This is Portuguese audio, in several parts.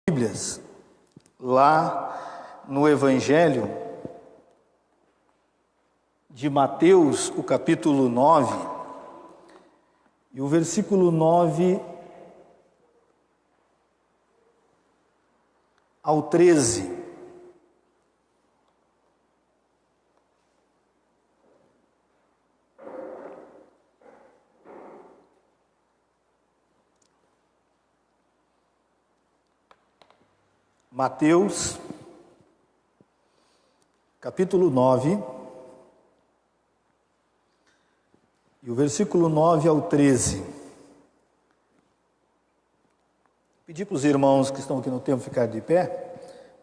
Bíblias, lá no Evangelho de Mateus, o capítulo 9, e o versículo 9 ao 13. Mateus, capítulo 9, e o versículo 9 ao 13. Pedi para os irmãos que estão aqui no templo ficar de pé,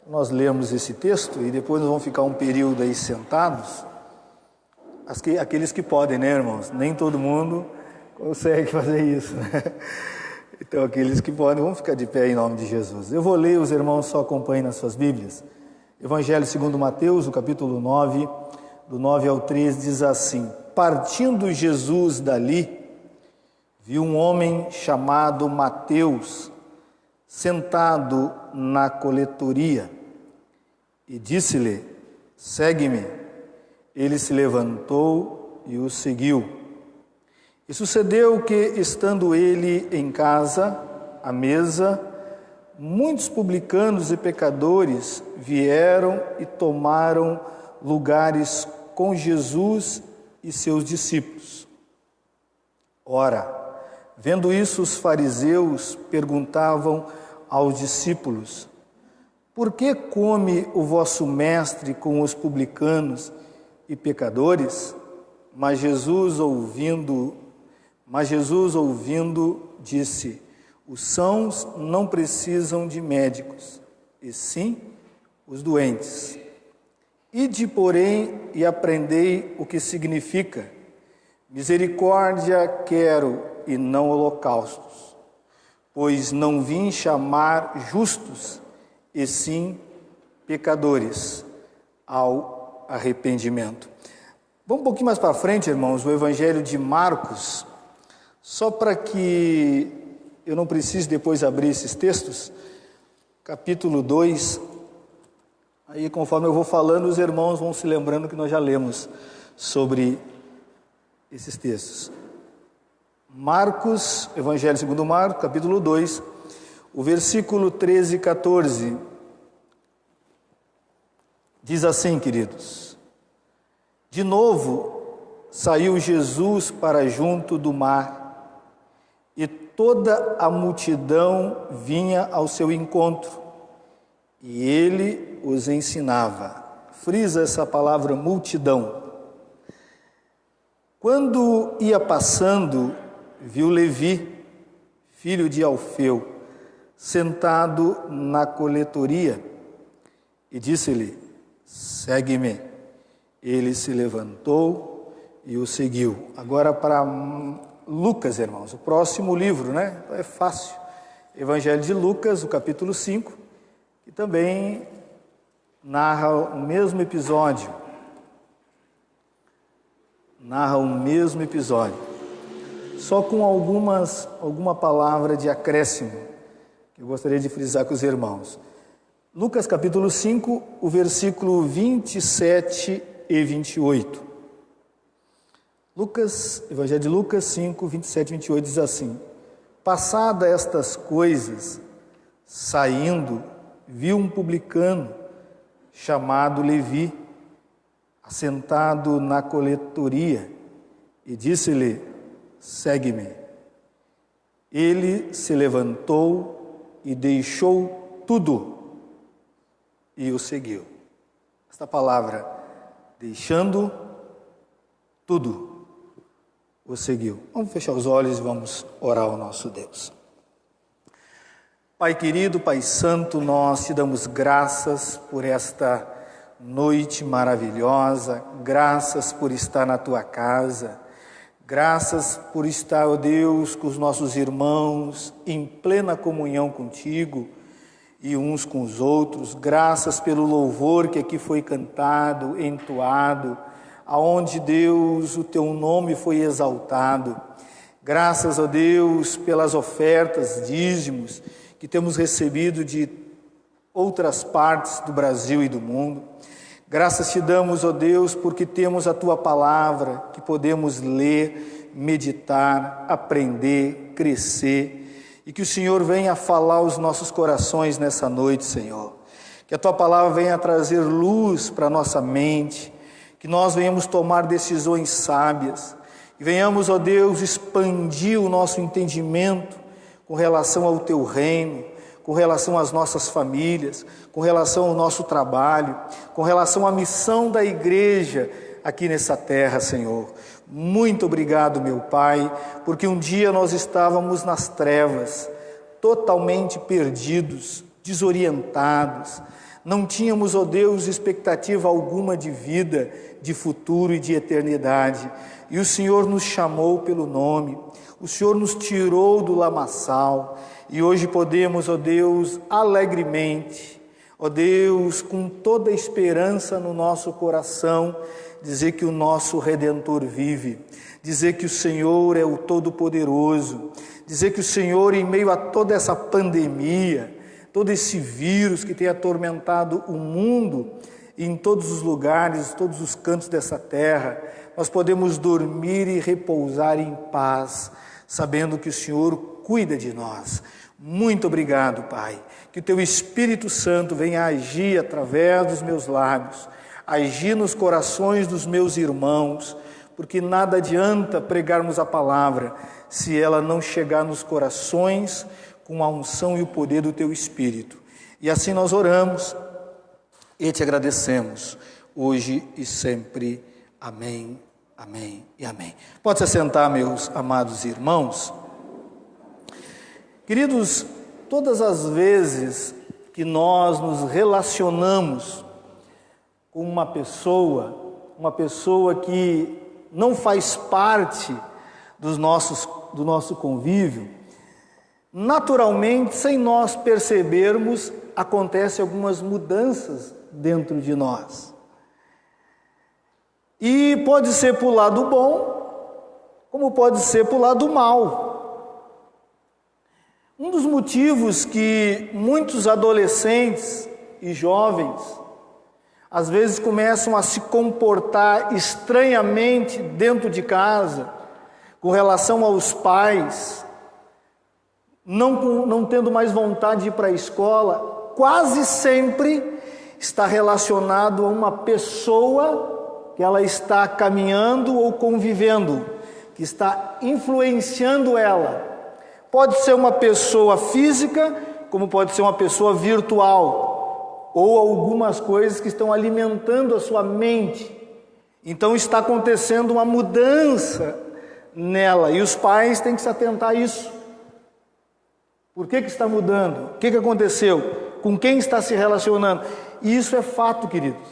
para nós lermos esse texto, e depois nós vamos ficar um período aí sentados. Aqueles que podem, né, irmãos? Nem todo mundo consegue fazer isso, né? Então, aqueles que podem, vão ficar de pé em nome de Jesus. Eu vou ler, os irmãos só acompanhem nas suas Bíblias. Evangelho segundo Mateus, o capítulo 9, do 9 ao 13, diz assim: Partindo Jesus dali, viu um homem chamado Mateus, sentado na coletoria, e disse-lhe: Segue-me. Ele se levantou e o seguiu. E sucedeu que, estando ele em casa, à mesa, muitos publicanos e pecadores vieram e tomaram lugares com Jesus e seus discípulos. Ora, vendo isso, os fariseus perguntavam aos discípulos: Por que come o vosso mestre com os publicanos e pecadores? Mas Jesus ouvindo, disse: Os sãos não precisam de médicos, e sim os doentes. Ide, porém, e aprendei o que significa: misericórdia quero e não holocaustos, pois não vim chamar justos, e sim pecadores ao arrependimento. Vamos um pouquinho mais para frente, irmãos, o Evangelho de Marcos, só para que eu não precise depois abrir esses textos, capítulo 2, aí conforme eu vou falando, os irmãos vão se lembrando que nós já lemos sobre esses textos. Marcos, Evangelho segundo Marcos, capítulo 2, o versículo 13 e 14, diz assim, queridos: De novo saiu Jesus para junto do mar, e toda a multidão vinha ao seu encontro, e ele os ensinava. Frisa essa palavra multidão. Quando ia passando, viu Levi, filho de Alfeu, sentado na coletoria, e disse-lhe: Segue-me. Ele se levantou e o seguiu. Agora para Lucas, irmãos, o próximo livro, né? É fácil. Evangelho de Lucas, o capítulo 5, que também narra o mesmo episódio. Só com alguma palavra de acréscimo, que eu gostaria de frisar com os irmãos. Lucas capítulo 5, o versículo 27 e 28. Evangelho de Lucas 5, 27 e 28 diz assim: Passada estas coisas, saindo, viu um publicano chamado Levi, assentado na coletoria, e disse-lhe: Segue-me. Ele se levantou e deixou tudo e o seguiu. Esta palavra, deixando tudo, o seguiu. Vamos fechar os olhos e vamos orar ao nosso Deus. Pai querido, Pai santo, nós te damos graças por esta noite maravilhosa, graças por estar na tua casa, graças por estar, ó Deus, com os nossos irmãos em plena comunhão contigo e uns com os outros, graças pelo louvor que aqui foi cantado, entoado, aonde, Deus, o teu nome foi exaltado. Graças a Deus pelas ofertas, dízimos que temos recebido de outras partes do Brasil e do mundo. Graças te damos, ó Deus, porque temos a Tua palavra, que podemos ler, meditar, aprender, crescer, e que o Senhor venha falar aos nossos corações nessa noite, Senhor. Que a Tua palavra venha trazer luz para a nossa mente, que nós venhamos tomar decisões sábias, e venhamos, ó Deus, expandir o nosso entendimento com relação ao Teu reino, com relação às nossas famílias, com relação ao nosso trabalho, com relação à missão da igreja aqui nessa terra, Senhor. Muito obrigado, meu Pai, porque um dia nós estávamos nas trevas, totalmente perdidos, desorientados, não tínhamos, ó Deus, expectativa alguma de vida, de futuro e de eternidade, e o Senhor nos chamou pelo nome, o Senhor nos tirou do lamaçal, e hoje podemos, ó Deus, alegremente, ó Deus, com toda a esperança no nosso coração, dizer que o nosso Redentor vive, dizer que o Senhor é o Todo-Poderoso, dizer que o Senhor, em meio a toda essa pandemia, todo esse vírus que tem atormentado o mundo, em todos os lugares, todos os cantos dessa terra, nós podemos dormir e repousar em paz, sabendo que o Senhor cuida de nós. Muito obrigado, Pai, que o Teu Espírito Santo venha agir através dos meus lábios, agir nos corações dos meus irmãos, porque nada adianta pregarmos a palavra se ela não chegar nos corações com a unção e o poder do Teu Espírito. E assim nós oramos e te agradecemos, hoje e sempre. Amém, amém e amém. Pode se assentar, meus amados irmãos. Queridos, todas as vezes que nós nos relacionamos com uma pessoa que não faz parte do nosso convívio, naturalmente, sem nós percebermos, acontecem algumas mudanças dentro de nós. E pode ser para o lado bom, como pode ser para o lado mal. Um dos motivos que muitos adolescentes e jovens às vezes começam a se comportar estranhamente dentro de casa, com relação aos pais, não tendo mais vontade de ir para a escola, quase sempre está relacionado a uma pessoa que ela está caminhando ou convivendo, que está influenciando ela. Pode ser uma pessoa física, como pode ser uma pessoa virtual, ou algumas coisas que estão alimentando a sua mente. Então está acontecendo uma mudança nela, e os pais têm que se atentar a isso. Por que está mudando? O que aconteceu? Com quem está se relacionando? E isso é fato, queridos.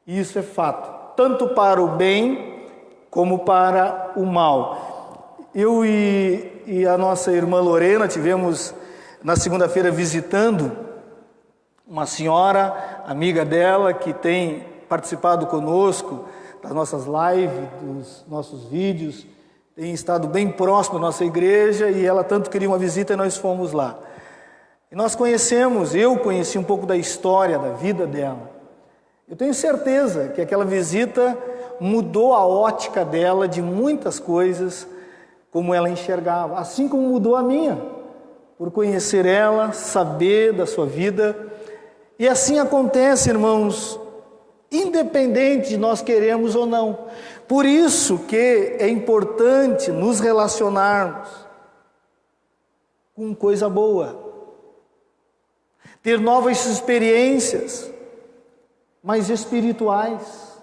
Isso é fato. Tanto para o bem, como para o mal. Eu e a nossa irmã Lorena tivemos na segunda-feira visitando uma senhora, amiga dela, que tem participado conosco das nossas lives, dos nossos vídeos, tem estado bem próximo da nossa igreja, e ela tanto queria uma visita e nós fomos lá. E nós eu conheci um pouco da história, da vida dela. Eu tenho certeza que aquela visita mudou a ótica dela de muitas coisas, como ela enxergava, assim como mudou a minha, por conhecer ela, saber da sua vida. E assim acontece, irmãos, independente de nós queremos ou não. Por isso que é importante nos relacionarmos com coisa boa, ter novas experiências, mais espirituais,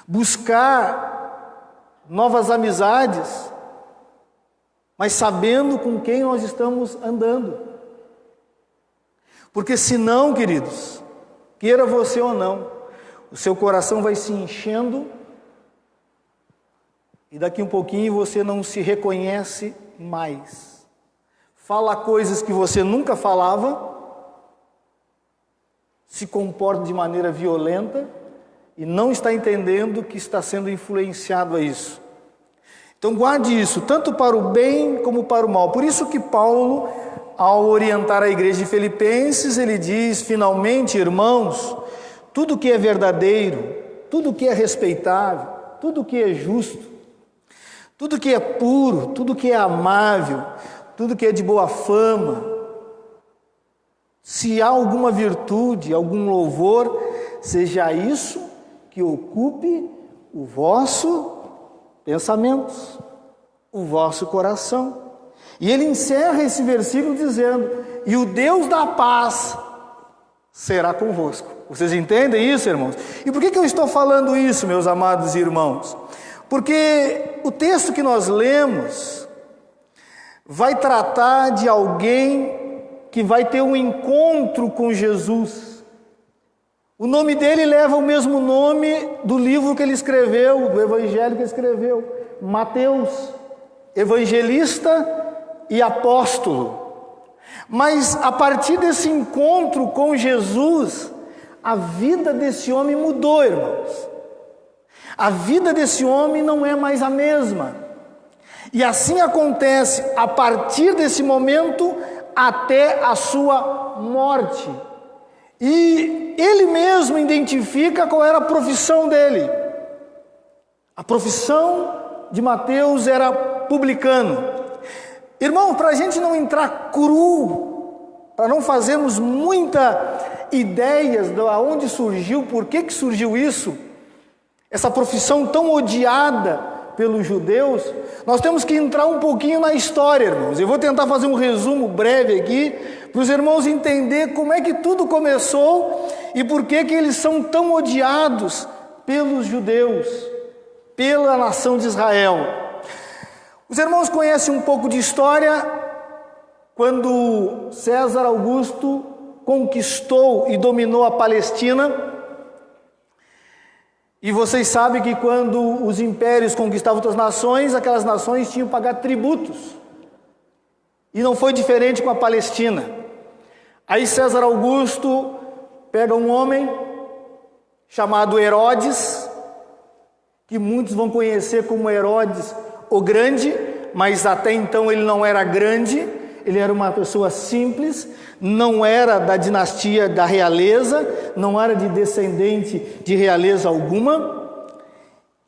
buscar novas amizades, mas sabendo com quem nós estamos andando. Porque senão, queridos, queira você ou não, o seu coração vai se enchendo e daqui um pouquinho você não se reconhece mais. Fala coisas que você nunca falava, se comporta de maneira violenta e não está entendendo que está sendo influenciado a isso. Então guarde isso, tanto para o bem como para o mal. Por isso que Paulo, ao orientar a igreja de Filipenses, ele diz: finalmente, irmãos, tudo que é verdadeiro, tudo que é respeitável, tudo que é justo, tudo que é puro, tudo que é amável, tudo que é de boa fama, se há alguma virtude, algum louvor, seja isso que ocupe o vosso pensamento, o vosso coração. E ele encerra esse versículo dizendo: e o Deus da paz será convosco. Vocês entendem isso, irmãos? E por que eu estou falando isso, meus amados irmãos? Porque o texto que nós lemos vai tratar de alguém que vai ter um encontro com Jesus. O nome dele leva o mesmo nome do livro que ele escreveu, do evangelho que ele escreveu, Mateus, evangelista e apóstolo. Mas a partir desse encontro com Jesus, a vida desse homem mudou, irmãos. A vida desse homem não é mais a mesma. E assim acontece a partir desse momento até a sua morte. E ele mesmo identifica qual era a profissão dele. A profissão de Mateus era publicano. Irmão, para a gente não entrar cru, para não fazermos muita ideias de onde surgiu, por que surgiu isso, essa profissão tão odiada pelos judeus, nós temos que entrar um pouquinho na história, irmãos. Eu vou tentar fazer um resumo breve aqui, para os irmãos entenderem como é que tudo começou e por que eles são tão odiados pelos judeus, pela nação de Israel. Os irmãos conhecem um pouco de história, quando César Augusto conquistou e dominou a Palestina. E vocês sabem que quando os impérios conquistavam outras nações, aquelas nações tinham que pagar tributos. E não foi diferente com a Palestina. Aí César Augusto pega um homem chamado Herodes, que muitos vão conhecer como Herodes o Grande, mas até então ele não era grande, ele era uma pessoa simples, não era da dinastia da realeza, não era de descendente de realeza alguma.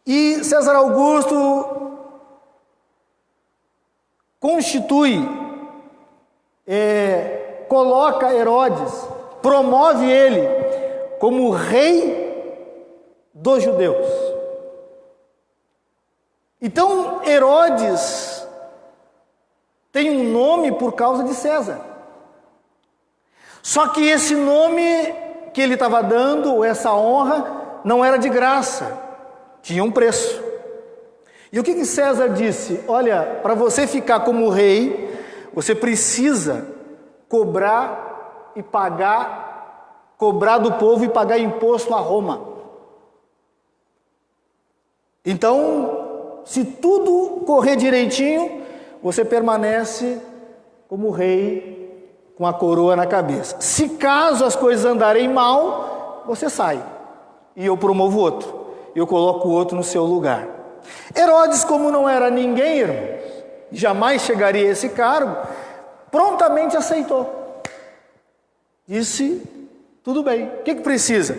E César Augusto constitui, coloca Herodes, promove ele como rei dos judeus. Então Herodes tem um nome por causa de César. Só que esse nome que ele estava dando, essa honra, não era de graça, tinha um preço. E o que César disse? Olha, para você ficar como rei, você precisa cobrar e pagar, cobrar do povo e pagar imposto a Roma. Então, se tudo correr direitinho, você permanece como rei com a coroa na cabeça. Se caso as coisas andarem mal, você sai. E eu promovo outro. Eu coloco o outro no seu lugar. Herodes, como não era ninguém, irmãos, jamais chegaria a esse cargo, prontamente aceitou. Disse, tudo bem, o que precisa?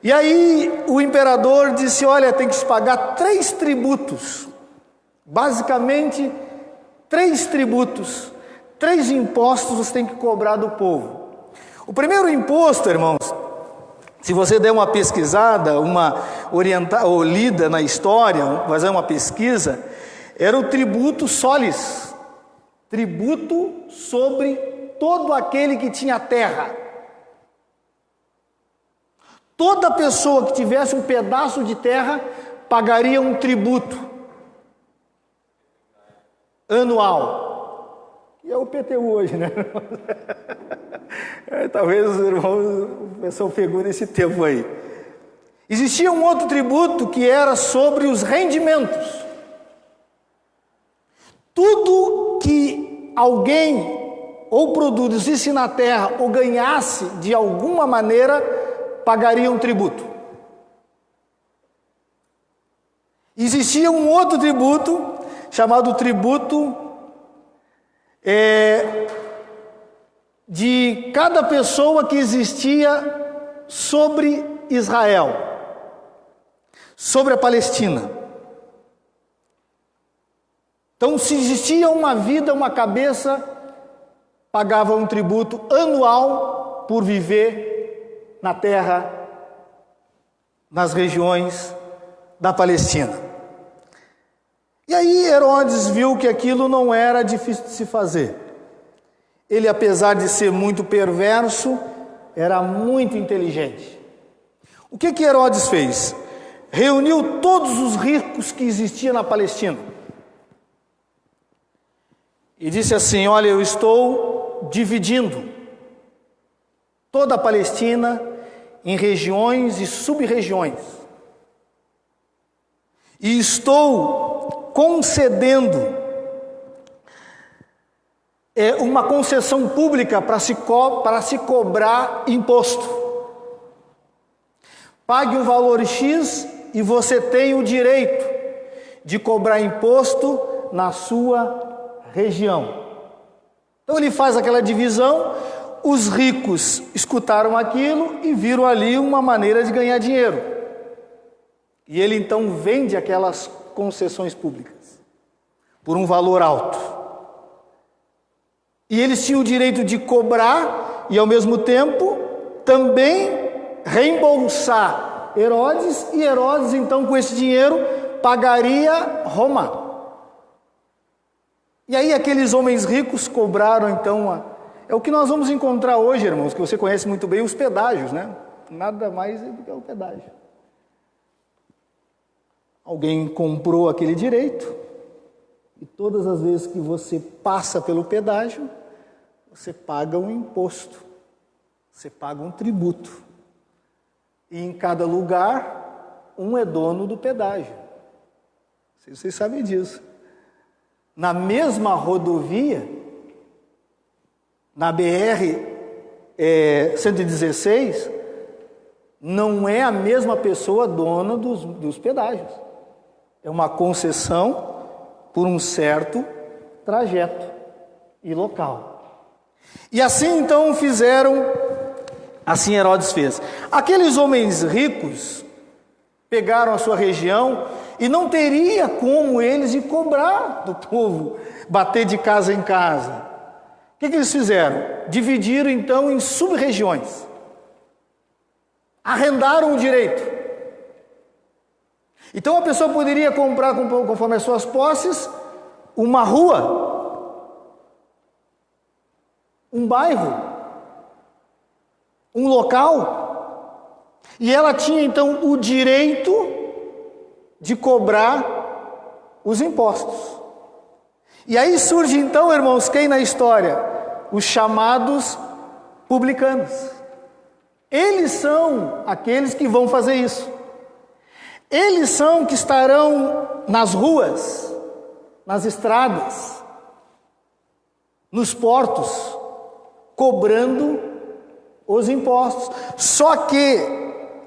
E aí o imperador disse, olha, tem que se pagar 3 tributos. Basicamente, 3 tributos, 3 impostos você tem que cobrar do povo. O primeiro imposto, irmãos, se você der uma pesquisada, ou lida na história, fazer uma pesquisa, era o tributo solis, tributo sobre todo aquele que tinha terra. Toda pessoa que tivesse um pedaço de terra pagaria um tributo anual. E é o PTU hoje, né? Talvez os irmãos, o pessoal pegou nesse tempo aí. Existia um outro tributo que era sobre os rendimentos. Tudo que alguém ou produzisse na terra ou ganhasse de alguma maneira pagaria um tributo. Existia um outro tributo chamado tributo de cada pessoa que existia sobre Israel, sobre a Palestina. Então, se existia uma vida, uma cabeça, pagava um tributo anual por viver na terra, nas regiões da Palestina. E aí Herodes viu que aquilo não era difícil de se fazer. Ele, apesar de ser muito perverso, era muito inteligente. O que Herodes fez? Reuniu todos os ricos que existiam na Palestina. E disse assim: olha, eu estou dividindo toda a Palestina em regiões e sub-regiões. E estou concedendo uma concessão pública para se cobrar imposto. Pague um valor X e você tem o direito de cobrar imposto na sua região. Então ele faz aquela divisão, os ricos escutaram aquilo e viram ali uma maneira de ganhar dinheiro. E ele então vende aquelas concessões públicas por um valor alto. E eles tinham o direito de cobrar e, ao mesmo tempo, também reembolsar Herodes, e Herodes, então, com esse dinheiro, pagaria Roma. E aí aqueles homens ricos cobraram, então, é o que nós vamos encontrar hoje, irmãos, que você conhece muito bem, os pedágios, né? Nada mais do que o pedágio. Alguém comprou aquele direito, e todas as vezes que você passa pelo pedágio, você paga um imposto, você paga um tributo. E em cada lugar, um é dono do pedágio. Não sei se vocês sabem disso. Na mesma rodovia, na BR-116, não é a mesma pessoa dona dos pedágios. É uma concessão por um certo trajeto e local. E assim então fizeram, assim Herodes fez. Aqueles homens ricos pegaram a sua região e não teria como eles ir cobrar do povo, bater de casa em casa. O que eles fizeram? Dividiram então em sub-regiões. Arrendaram o direito. Então a pessoa poderia comprar, conforme as suas posses, uma rua, um bairro, um local, e ela tinha então o direito de cobrar os impostos. E aí surge então, irmãos, quem na história? Os chamados publicanos. Eles são aqueles que vão fazer isso. Eles são que estarão nas ruas, nas estradas, nos portos, cobrando os impostos. Só que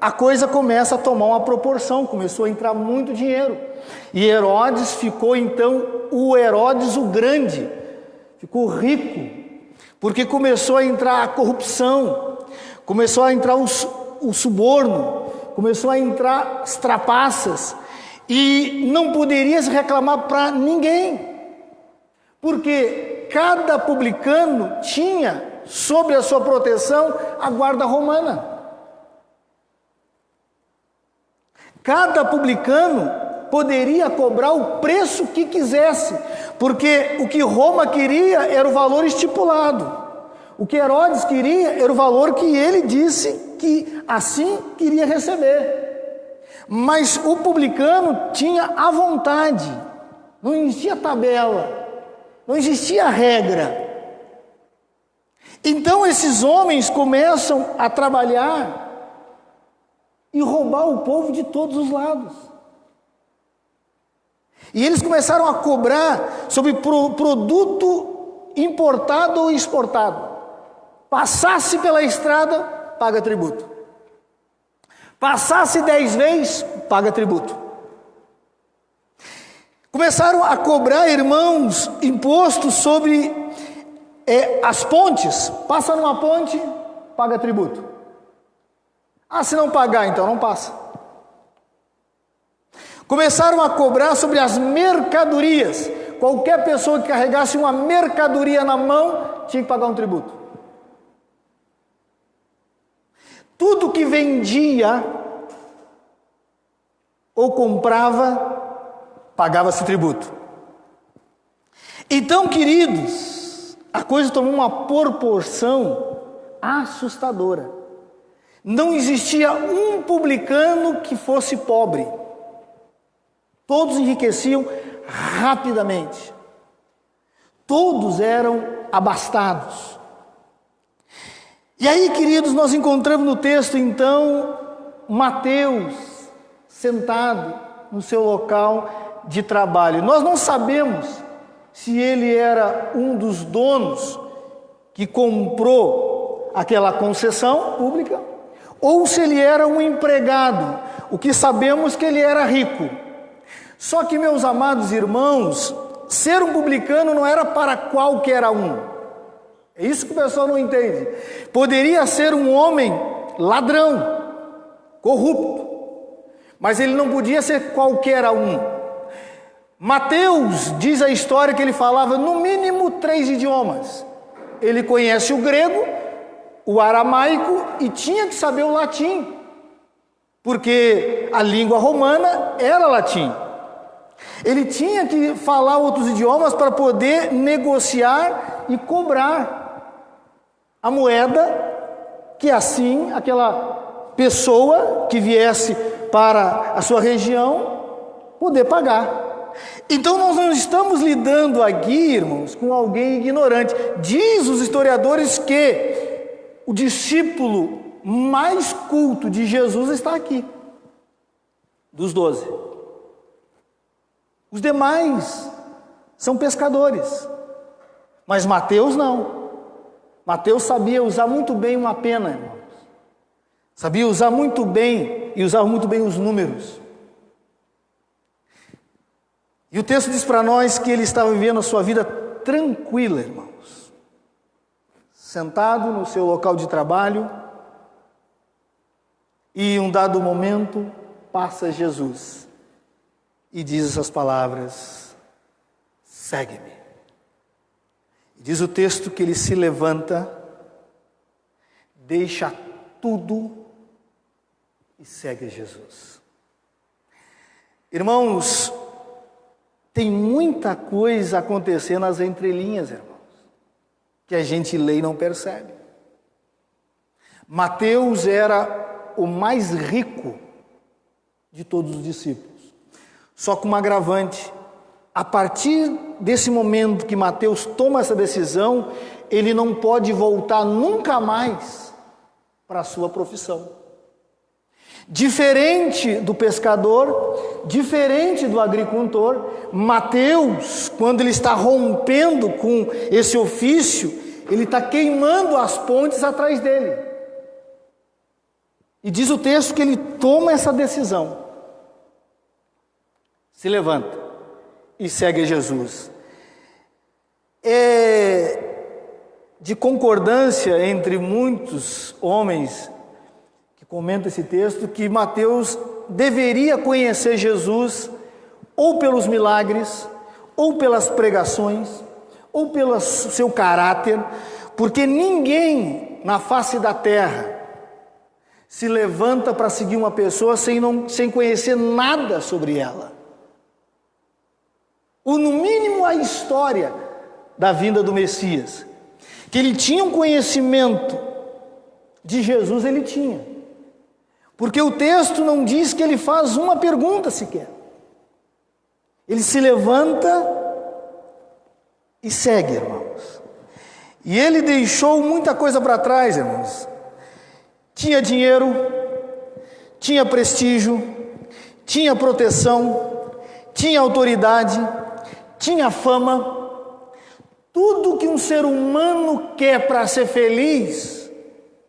a coisa começa a tomar uma proporção, começou a entrar muito dinheiro. E Herodes ficou então o Herodes o Grande, ficou rico, porque começou a entrar a corrupção, começou a entrar o suborno, começou a entrar as trapaças, e não poderia se reclamar para ninguém, porque cada publicano tinha sob a sua proteção a guarda romana. Cada publicano poderia cobrar o preço que quisesse, porque o que Roma queria era o valor estipulado. O que Herodes queria era o valor que ele disse que assim queria receber. Mas o publicano tinha a vontade, não existia tabela, não existia regra. Então esses homens começam a trabalhar e roubar o povo de todos os lados. E eles começaram a cobrar sobre produto importado ou exportado. Passasse pela estrada, paga tributo. Passasse 10 vezes, paga tributo. Começaram a cobrar, irmãos, impostos sobre as pontes, passa numa ponte, paga tributo. Ah, se não pagar, então não passa. Começaram a cobrar sobre as mercadorias. Qualquer pessoa que carregasse uma mercadoria na mão tinha que pagar um tributo. Tudo que vendia ou comprava, pagava-se tributo. Então, queridos, a coisa tomou uma proporção assustadora. Não existia um publicano que fosse pobre. Todos enriqueciam rapidamente. Todos eram abastados. E aí, queridos, nós encontramos no texto, então, Mateus sentado no seu local de trabalho. Nós não sabemos se ele era um dos donos que comprou aquela concessão pública, ou se ele era um empregado. O que sabemos é que ele era rico. Só que, meus amados irmãos, ser um publicano não era para qualquer um. É isso que o pessoal não entende. Poderia ser um homem ladrão, corrupto, mas ele não podia ser qualquer um. Mateus diz a história que ele falava no mínimo 3 idiomas. Ele conhece o grego, o aramaico e tinha que saber o latim, porque a língua romana era latim. Ele tinha que falar outros idiomas para poder negociar e cobrar a moeda que assim aquela pessoa que viesse para a sua região poder pagar. Então nós não estamos lidando aqui, irmãos, com alguém ignorante. Diz os historiadores que o discípulo mais culto de Jesus está aqui, dos 12. Os demais são pescadores, mas Mateus não. Mateus sabia usar muito bem uma pena, irmãos. Sabia usar muito bem e usava muito bem os números. E o texto diz para nós que ele estava vivendo a sua vida tranquila, irmãos. Sentado no seu local de trabalho, e em um dado momento passa Jesus e diz essas palavras: segue-me. Diz o texto que ele se levanta, deixa tudo e segue Jesus. Irmãos, tem muita coisa acontecendo nas entrelinhas, irmãos, que a gente lê e não percebe. Mateus era o mais rico de todos os discípulos. Só com um agravante: a partir desse momento que Mateus toma essa decisão, ele não pode voltar nunca mais para a sua profissão. Diferente do pescador, diferente do agricultor, Mateus, quando ele está rompendo com esse ofício, ele está queimando as pontes atrás dele. E diz o texto que ele toma essa decisão, se levanta e segue Jesus. É de concordância entre muitos homens que comentam esse texto que Mateus deveria conhecer Jesus ou pelos milagres, ou pelas pregações, ou pelo seu caráter, porque ninguém na face da terra se levanta para seguir uma pessoa sem conhecer nada sobre ela. Ou no mínimo a história da vinda do Messias. Que ele tinha um conhecimento de Jesus, ele tinha. Porque o texto não diz que ele faz uma pergunta sequer. Ele se levanta e segue, irmãos. E ele deixou muita coisa para trás, irmãos. Tinha dinheiro, tinha prestígio, tinha proteção, tinha autoridade, tinha fama. Tudo que um ser humano quer para ser feliz,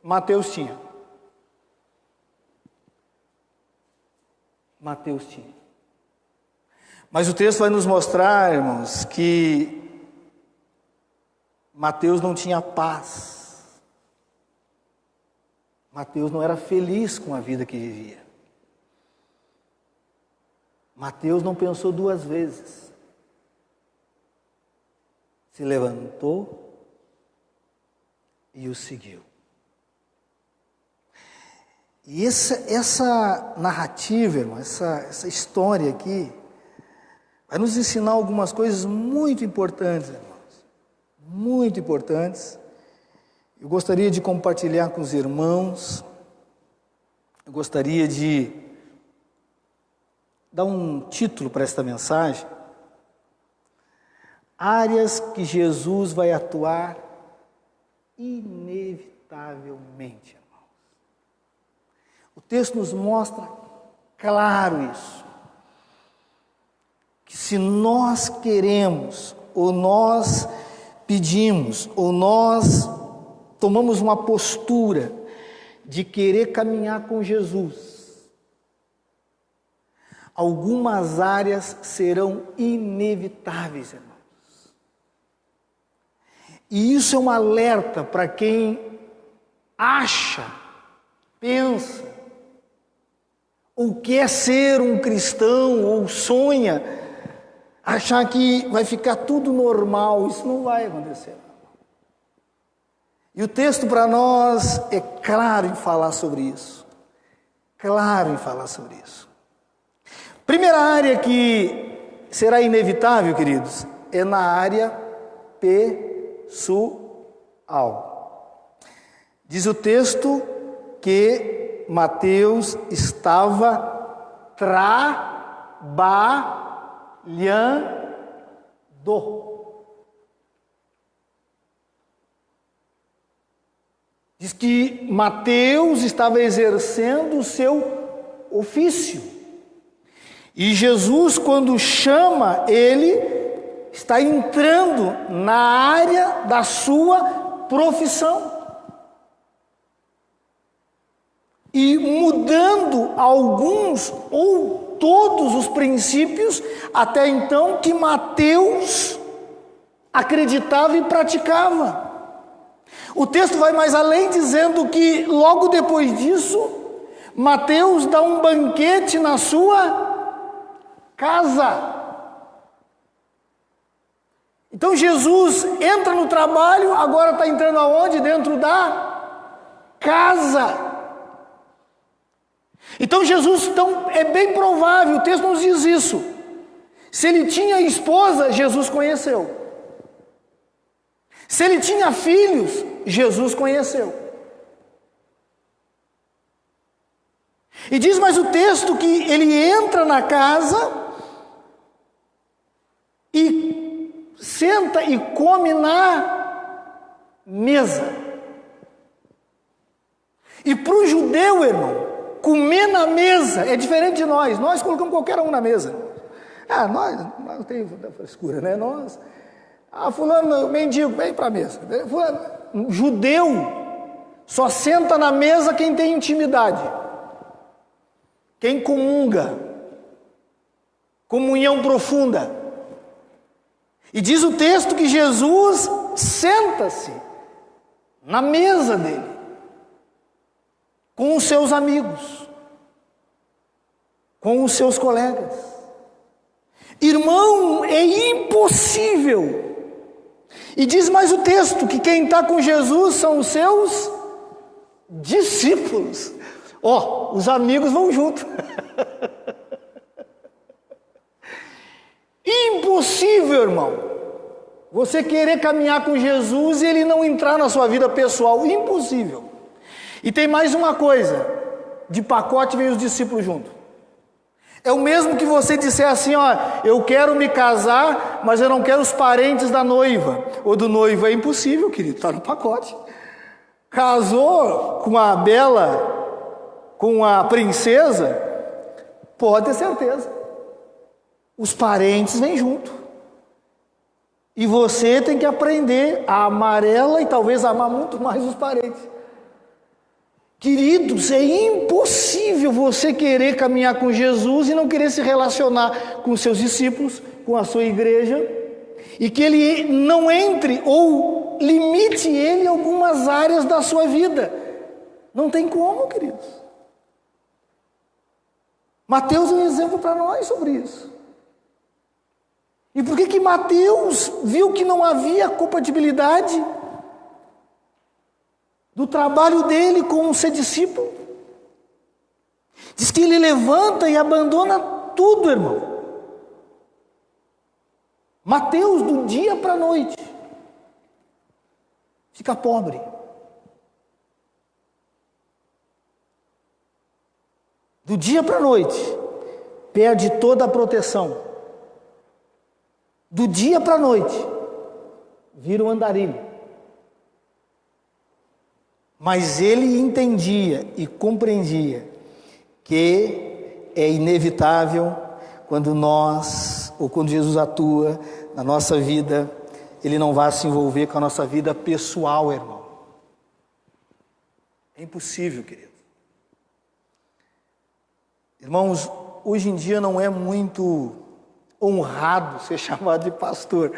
Mateus tinha. Mateus tinha. Mas o texto vai nos mostrar, irmãos, que Mateus não tinha paz. Mateus não era feliz com a vida que vivia. Mateus não pensou duas vezes. Se levantou e o seguiu. E essa narrativa, irmão, essa história aqui, vai nos ensinar algumas coisas muito importantes, irmãos. Muito importantes. Eu gostaria de compartilhar com os irmãos. Eu gostaria de dar um título para esta mensagem. Áreas que Jesus vai atuar inevitavelmente, irmãos. O texto nos mostra claro isso. Que se nós queremos, ou nós pedimos, ou nós tomamos uma postura de querer caminhar com Jesus, algumas áreas serão inevitáveis, irmãos. E isso é um alerta para quem acha, pensa, ou quer ser um cristão, ou sonha, achar que vai ficar tudo normal. Isso não vai acontecer. E o texto para nós é claro em falar sobre isso. Claro em falar sobre isso. Primeira área que será inevitável, queridos, é na área pessoal. Diz o texto que Mateus estava trabalhando. Diz que Mateus estava exercendo o seu ofício. E Jesus, quando chama ele, está entrando na área da sua profissão. E mudando alguns ou todos os princípios até então que Mateus acreditava e praticava. O texto vai mais além, dizendo que logo depois disso, Mateus dá um banquete na sua casa. Então Jesus entra no trabalho, agora está entrando aonde? Dentro da casa. Então Jesus, é bem provável, o texto nos diz isso. Se ele tinha esposa, Jesus conheceu. Se ele tinha filhos, Jesus conheceu. E diz mais o texto que ele entra na casa e senta e come na mesa. E para o judeu, irmão, comer na mesa é diferente de nós. Nós colocamos qualquer um na mesa. Nós não tem frescura, né? Fulano, mendigo, vem para a mesa. Fulano, judeu só senta na mesa quem tem intimidade, quem comunga, comunhão profunda. E diz o texto que Jesus senta-se na mesa dele, com os seus amigos, com os seus colegas. Irmão, é impossível. E diz mais o texto que quem está com Jesus são os seus discípulos. Os amigos vão junto. Impossível, irmão, você querer caminhar com Jesus e ele não entrar na sua vida pessoal. Impossível. E tem mais uma coisa, de pacote vem os discípulos junto. É o mesmo que você disser assim, eu quero me casar, mas eu não quero os parentes da noiva ou do noivo. É impossível, querido, está no pacote. Casou com a bela, com a princesa, pode ter certeza. Os parentes vêm junto. E você tem que aprender a amar ela e talvez amar muito mais os parentes. Queridos, é impossível você querer caminhar com Jesus e não querer se relacionar com seus discípulos, com a sua igreja, e que ele não entre ou limite ele em algumas áreas da sua vida. Não tem como, queridos. Mateus é um exemplo para nós sobre isso. E por que Mateus viu que não havia compatibilidade do trabalho dele com ser discípulo? Diz que ele levanta e abandona tudo, irmão. Mateus, do dia para a noite, fica pobre. Do dia para a noite, perde toda a proteção. Do dia para a noite, vira um andarilho. Mas ele entendia e compreendia que é inevitável quando nós, ou quando Jesus atua na nossa vida, ele não vai se envolver com a nossa vida pessoal, irmão. É impossível, querido. Irmãos, hoje em dia não é muito honrado ser chamado de pastor.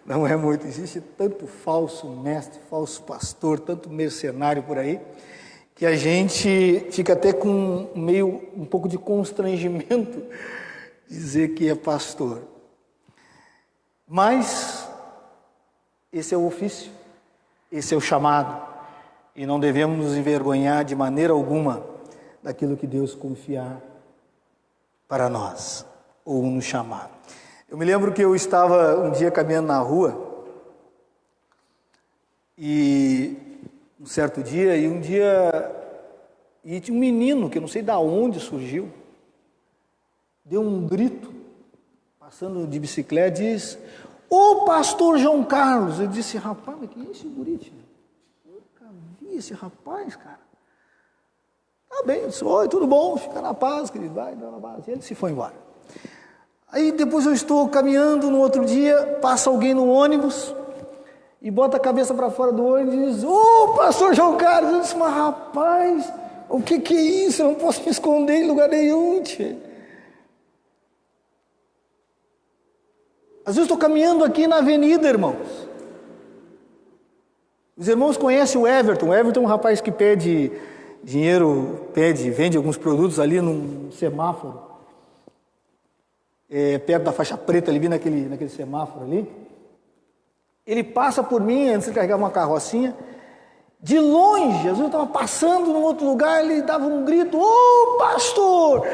Não é muito. Existe tanto falso mestre, falso pastor, tanto mercenário por aí, que a gente fica até com um pouco de constrangimento dizer que é pastor. Mas esse é o ofício, esse é o chamado, e não devemos nos envergonhar de maneira alguma daquilo que Deus confiar para nós, ou nos chamar. Eu me lembro que eu estava um dia caminhando na rua, e um certo dia, e tinha um menino, que eu não sei de onde surgiu, deu um grito, passando de bicicleta, e disse: "Ô pastor João Carlos!" Eu disse: "Rapaz, mas que é esse guri? Eu nunca vi esse rapaz, cara." "Tá bem." Eu disse: "Oi, tudo bom? Fica na paz, querido, vai na paz." E ele se foi embora. Aí depois eu estou caminhando no outro dia, passa alguém no ônibus e bota a cabeça para fora do ônibus e diz: "Ô pastor João Carlos!" Eu disse: "Mas rapaz, o que é isso? Eu não posso me esconder em lugar nenhum, tchê." Às vezes estou caminhando aqui na avenida, irmãos. Os irmãos conhecem o Everton. O Everton é um rapaz que pede dinheiro, vende alguns produtos ali num semáforo. Perto da faixa preta, ali naquele semáforo ali. Ele passa por mim, antes de carregar uma carrocinha. De longe, às vezes eu estava passando num outro lugar, ele dava um grito: "Ô pastor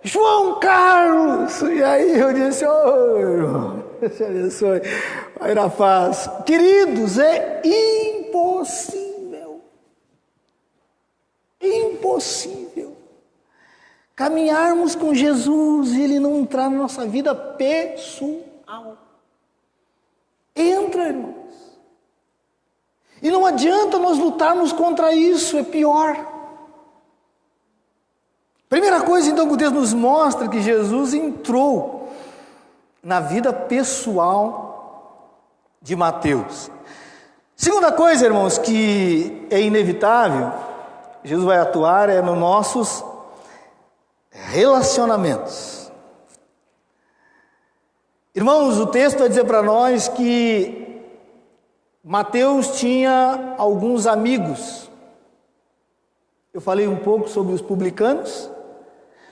João Carlos!" E aí eu disse: "Ô irmão, Deus te abençoe, vai na paz." Queridos, é impossível caminharmos com Jesus e ele não entrar na nossa vida pessoal. Entra, irmãos. E não adianta nós lutarmos contra isso, é pior. Primeira coisa, então, que o texto nos mostra, que Jesus entrou na vida pessoal de Mateus. Segunda coisa, irmãos, que é inevitável, Jesus vai atuar nos nossos relacionamentos. Irmãos, o texto vai dizer para nós que Mateus tinha alguns amigos. Eu falei um pouco sobre os publicanos,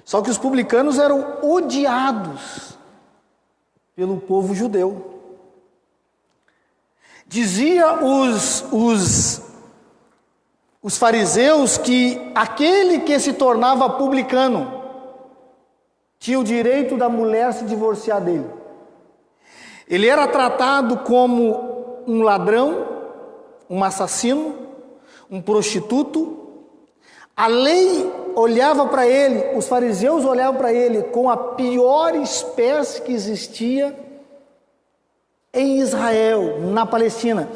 só que os publicanos eram odiados pelo povo judeu. Dizia os fariseus que aquele que se tornava publicano tinha o direito da mulher se divorciar dele. Ele era tratado como um ladrão, um assassino, um prostituto. A lei olhava para ele, os fariseus olhavam para ele com a pior espécie que existia em Israel, na Palestina.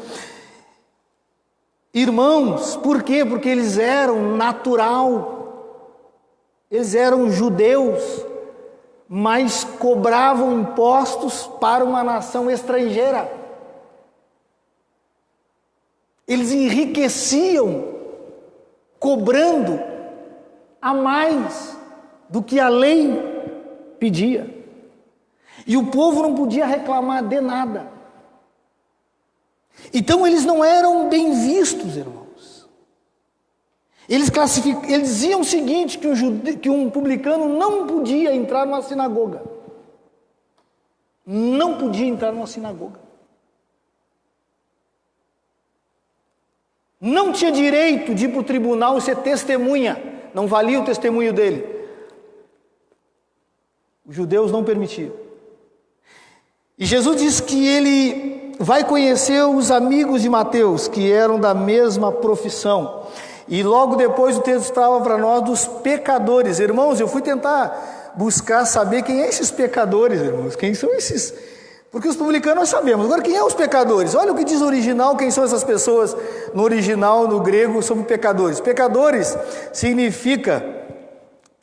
Irmãos, por quê? Porque eles eram natural, eles eram judeus, mas cobravam impostos para uma nação estrangeira. Eles enriqueciam cobrando a mais do que a lei pedia. E o povo não podia reclamar de nada. Então eles não eram bem vistos, irmãos. Eles diziam o seguinte, que um publicano não podia entrar numa sinagoga. Não podia entrar numa sinagoga. Não tinha direito de ir para o tribunal e ser testemunha. Não valia o testemunho dele. Os judeus não permitiam. E Jesus diz que ele vai conhecer os amigos de Mateus, que eram da mesma profissão. E logo depois o texto fala para nós dos pecadores. Irmãos, eu fui tentar buscar saber quem é esses pecadores, irmãos. Quem são esses? Porque os publicanos nós sabemos. Agora, quem é os pecadores? Olha o que diz o original, quem são essas pessoas no original, no grego, sobre pecadores. Pecadores significa,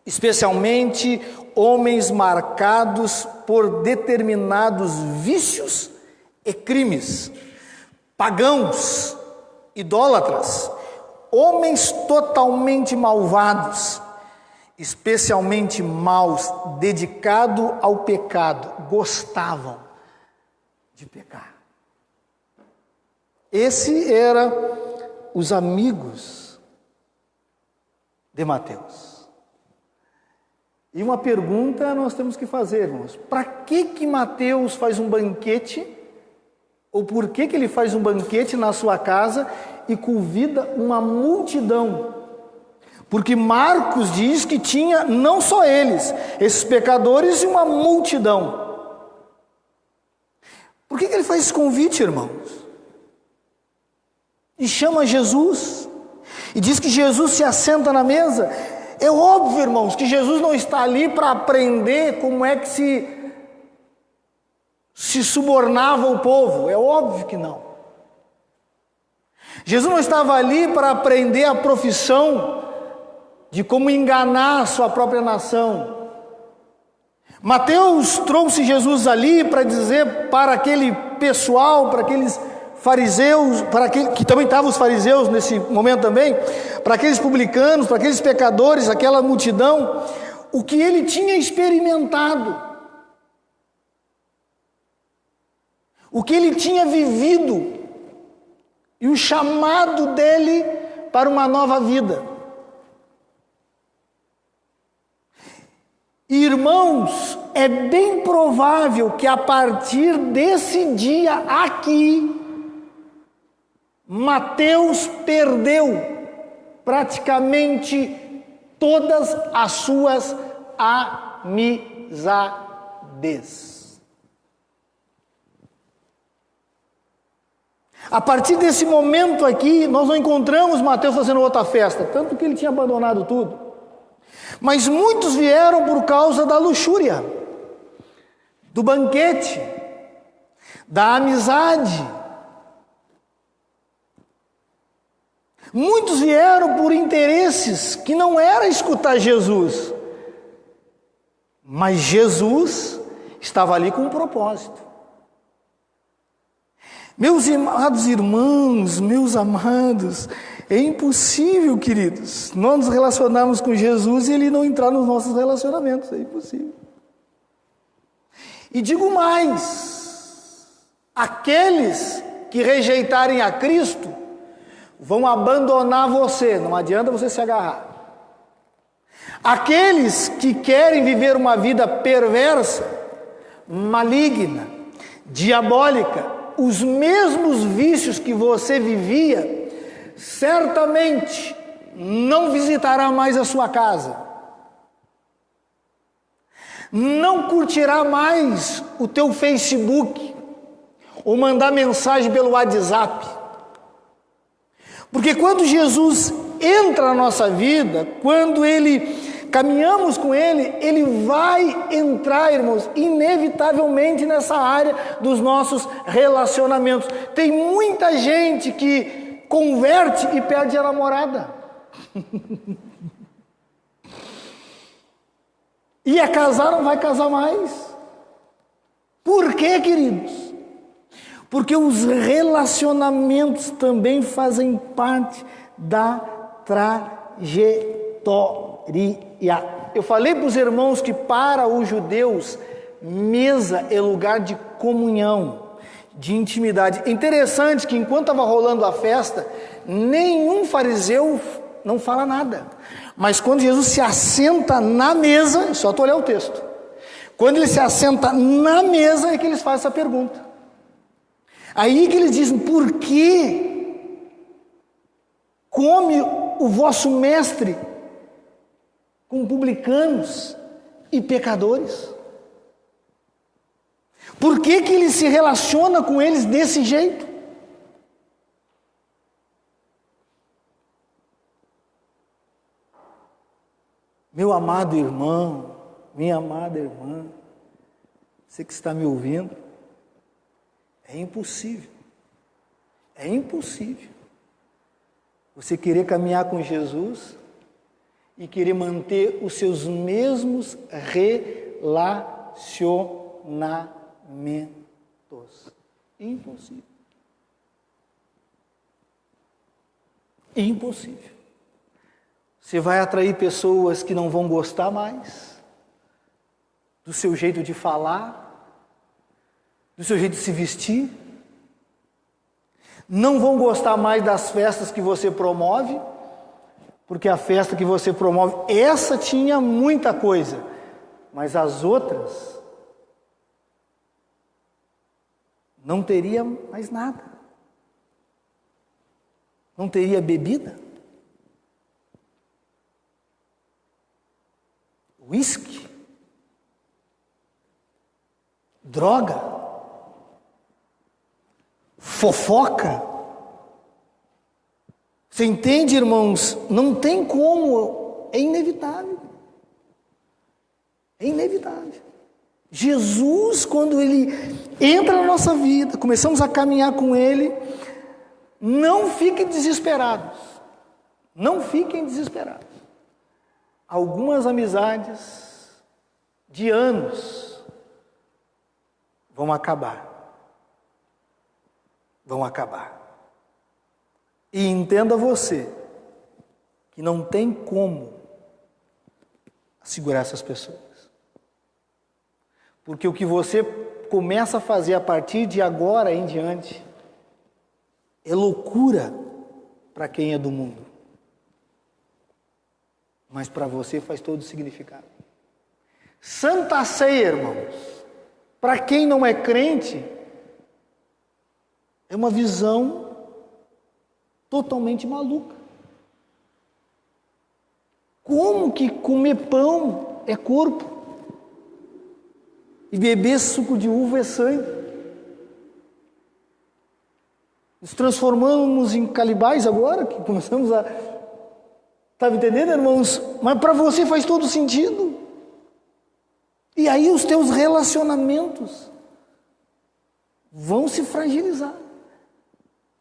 especialmente, homens marcados por determinados vícios e crimes. Pagãos, idólatras, homens totalmente malvados, especialmente maus, dedicados ao pecado, gostavam de pecar. Esse era os amigos de Mateus. E uma pergunta nós temos que fazer, irmãos: para que Mateus faz um banquete? Ou por que ele faz um banquete na sua casa e convida uma multidão? Porque Marcos diz que tinha não só eles, esses pecadores e uma multidão. Por que ele faz esse convite, irmãos? E chama Jesus, e diz que Jesus se assenta na mesa. É óbvio, irmãos, que Jesus não está ali para aprender como é que se subornava o povo. É óbvio que não. Jesus não estava ali para aprender a profissão de como enganar a sua própria nação. Mateus trouxe Jesus ali para dizer para aquele pessoal, para aqueles fariseus, que também estavam os fariseus nesse momento também, para aqueles publicanos, para aqueles pecadores, aquela multidão, o que ele tinha experimentado, o que ele tinha vivido e o chamado dele para uma nova vida. Irmãos, é bem provável que a partir desse dia aqui, Mateus perdeu praticamente todas as suas amizades. A partir desse momento aqui, nós não encontramos Mateus fazendo outra festa, tanto que ele tinha abandonado tudo. Mas muitos vieram por causa da luxúria, do banquete, da amizade. Muitos vieram por interesses que não era escutar Jesus, mas Jesus estava ali com um propósito. Meus amados irmãos, meus amados, é impossível, queridos, nós nos relacionarmos com Jesus e Ele não entrar nos nossos relacionamentos, é impossível. E digo mais, aqueles que rejeitarem a Cristo vão abandonar você, não adianta você se agarrar. Aqueles que querem viver uma vida perversa, maligna, diabólica, os mesmos vícios que você vivia, certamente não visitará mais a sua casa, não curtirá mais o teu Facebook, ou mandar mensagem pelo WhatsApp. Porque quando Jesus entra na nossa vida, quando caminhamos com Ele, Ele vai entrar, irmãos, inevitavelmente nessa área dos nossos relacionamentos. Tem muita gente que converte e perde a namorada. Ia casar, não vai casar mais. Por quê, queridos? Porque os relacionamentos também fazem parte da trajetória. Eu falei para os irmãos que para os judeus, mesa é lugar de comunhão. de intimidade. É interessante que enquanto estava rolando a festa, nenhum fariseu não fala nada. Mas quando Jesus se assenta na mesa, só tu olhar o texto. Quando ele se assenta na mesa é que eles fazem essa pergunta. Aí que eles dizem: por que come o vosso mestre com publicanos e pecadores? Por que ele se relaciona com eles desse jeito? Meu amado irmão, minha amada irmã, você que está me ouvindo, é impossível você querer caminhar com Jesus e querer manter os seus mesmos relacionamentos. Impossível. Impossível. Você vai atrair pessoas que não vão gostar mais do seu jeito de falar, do seu jeito de se vestir, não vão gostar mais das festas que você promove, porque a festa que você promove, essa tinha muita coisa, mas as outras não teria mais nada. Não teria bebida, uísque, droga, fofoca. Você entende, irmãos? Não tem como, é inevitável. É inevitável. Jesus, quando ele entra na nossa vida, começamos a caminhar com ele, não fiquem desesperados. Não fiquem desesperados. Algumas amizades de anos vão acabar. Vão acabar. E entenda você que não tem como segurar essas pessoas. Porque o que você começa a fazer a partir de agora em diante é loucura para quem é do mundo. Mas para você faz todo o significado. Santa Ceia, irmãos, para quem não é crente, é uma visão totalmente maluca. Como que comer pão é corpo e beber suco de uva é sangue? Nos transformamos em calibais agora, que começamos a... Está me entendendo, irmãos? Mas para você faz todo sentido. E aí os teus relacionamentos vão se fragilizar.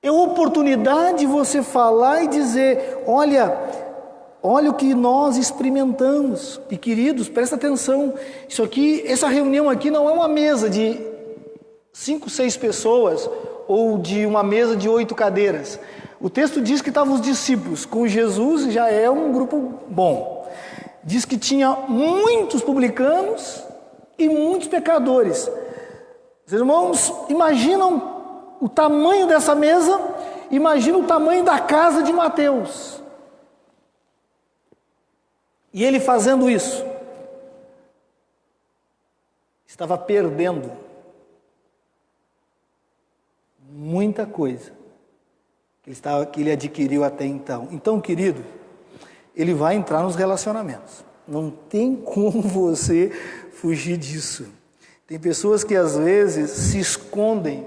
É oportunidade de você falar e dizer: olha o que nós experimentamos. E queridos, presta atenção, isso aqui, essa reunião aqui não é uma mesa de 5, 6 pessoas ou de uma mesa de 8 cadeiras. O texto diz que estavam os discípulos com Jesus, já é um grupo bom. Diz que tinha muitos publicanos e muitos pecadores. Os irmãos imaginam o tamanho dessa mesa, imagina o tamanho da casa de Mateus. E ele fazendo isso, estava perdendo muita coisa que ele adquiriu até então. Então, querido, ele vai entrar nos relacionamentos. Não tem como você fugir disso. Tem pessoas que às vezes se escondem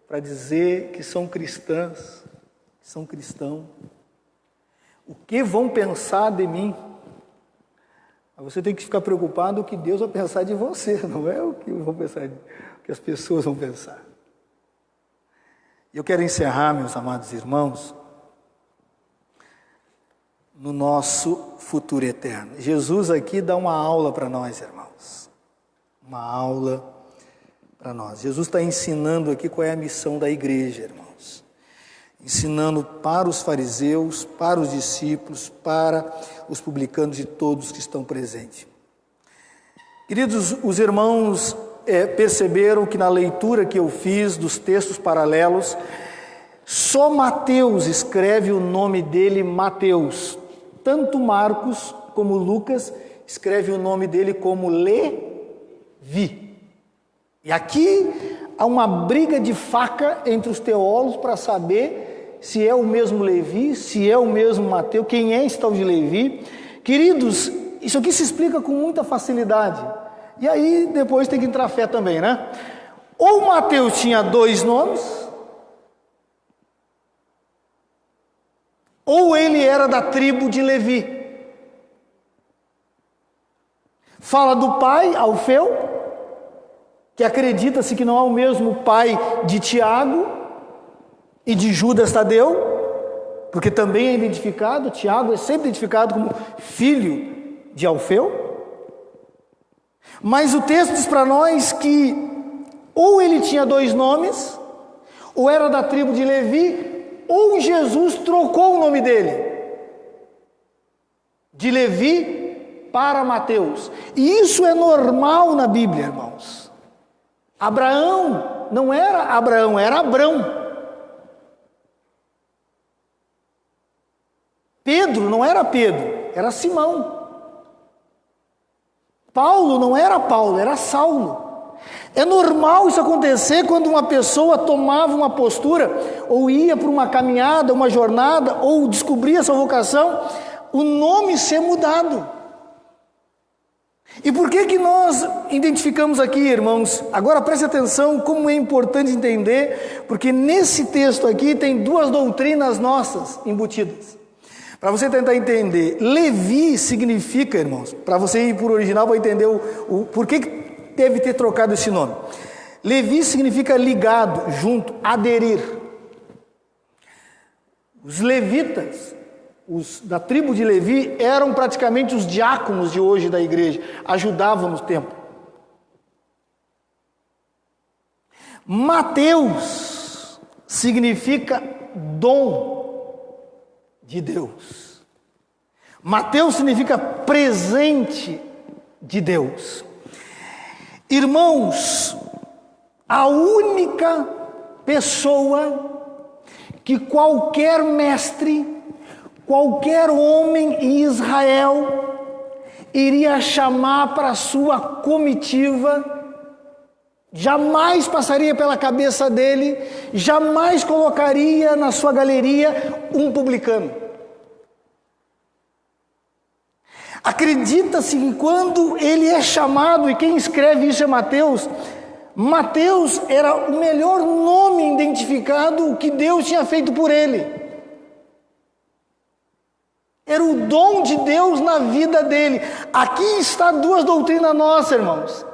para dizer que são cristãs, que são cristãos. O que vão pensar de mim? Você tem que ficar preocupado o que Deus vai pensar de você, não é o que vão pensar, o que as pessoas vão pensar. Eu quero encerrar, meus amados irmãos, no nosso futuro eterno. Jesus aqui dá uma aula para nós, irmãos. Uma aula para nós. Jesus está ensinando aqui qual é a missão da igreja, irmãos. Ensinando para os fariseus, para os discípulos, para os publicanos e todos que estão presentes. Queridos, os irmãos perceberam que na leitura que eu fiz dos textos paralelos, só Mateus escreve o nome dele Mateus. Tanto Marcos como Lucas escreve o nome dele como Levi. E aqui há uma briga de faca entre os teólogos para saber se é o mesmo Levi, se é o mesmo Mateus, quem é esse tal de Levi. Queridos, isso aqui se explica com muita facilidade. E aí depois tem que entrar fé também, né? Ou Mateus tinha 2 nomes, ou ele era da tribo de Levi. Fala do pai, Alfeu, que acredita-se que não é o mesmo pai de Tiago e de Judas Tadeu, porque também é identificado, Tiago é sempre identificado como filho de Alfeu. Mas o texto diz para nós que ou ele tinha 2 nomes, ou era da tribo de Levi, ou Jesus trocou o nome dele, de Levi para Mateus. E isso é normal na Bíblia, irmãos. Abraão não era Abraão, era Abrão. Pedro não era Pedro, era Simão. Paulo não era Paulo, era Saulo. É normal isso acontecer quando uma pessoa tomava uma postura, ou ia para uma caminhada, uma jornada, ou descobria a sua vocação, o nome ser mudado. E por que nós identificamos aqui, irmãos? Agora preste atenção como é importante entender, porque nesse texto aqui tem 2 doutrinas nossas embutidas. Para você tentar entender, Levi significa, irmãos, para você ir por original para entender o porquê que deve ter trocado esse nome. Levi significa ligado, junto, aderir. Os levitas, os da tribo de Levi, eram praticamente os diáconos de hoje da igreja, ajudavam no templo. Mateus significa dom de Deus. Mateus significa presente de Deus. Irmãos, a única pessoa que qualquer mestre, qualquer homem em Israel iria chamar para sua comitiva, jamais passaria pela cabeça dele, jamais colocaria na sua galeria um publicano. Acredita-se que quando ele é chamado, e quem escreve isso é Mateus, Mateus era o melhor nome identificado que Deus tinha feito por ele. Era o dom de Deus na vida dele. Aqui está 2 doutrinas nossas, irmãos.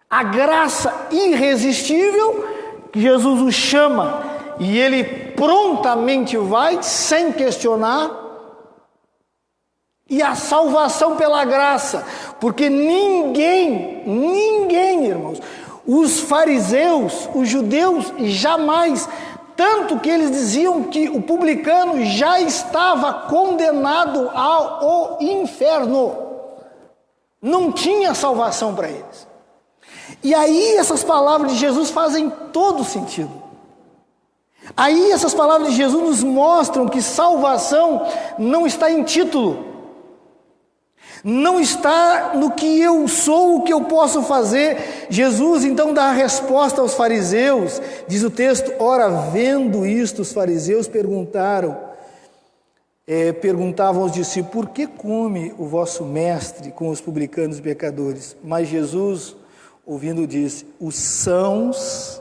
A graça irresistível, que Jesus o chama, e ele prontamente vai, sem questionar, e a salvação pela graça, porque ninguém, irmãos, os fariseus, os judeus, jamais, tanto que eles diziam que o publicano já estava condenado ao inferno, não tinha salvação para eles. E aí essas palavras de Jesus fazem todo sentido. Aí essas palavras de Jesus nos mostram que salvação não está em título, não está no que eu sou, o que eu posso fazer. Jesus então dá a resposta aos fariseus, diz o texto: ora, vendo isto, os fariseus perguntavam aos discípulos: por que come o vosso mestre com os publicanos e pecadores? Mas Jesus, ouvindo, disse: os sãos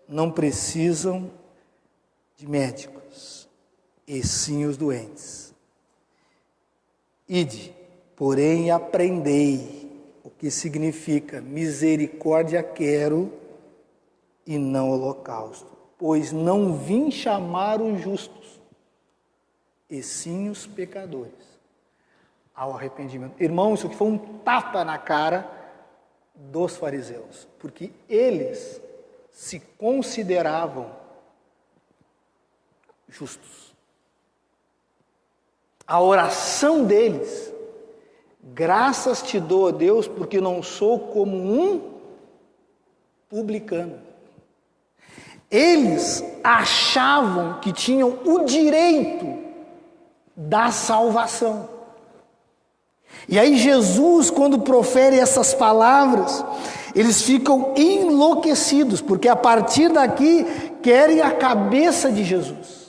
não precisam de médicos, e sim os doentes. Ide, porém, aprendei o que significa misericórdia quero e não holocausto, pois não vim chamar os justos, e sim os pecadores ao arrependimento. Irmão, isso aqui foi um tapa na cara dos fariseus, porque eles se consideravam justos. A oração deles: graças te dou, ó Deus, porque não sou como um publicano. Eles achavam que tinham o direito da salvação. E aí Jesus, quando profere essas palavras, eles ficam enlouquecidos, porque a partir daqui querem a cabeça de Jesus.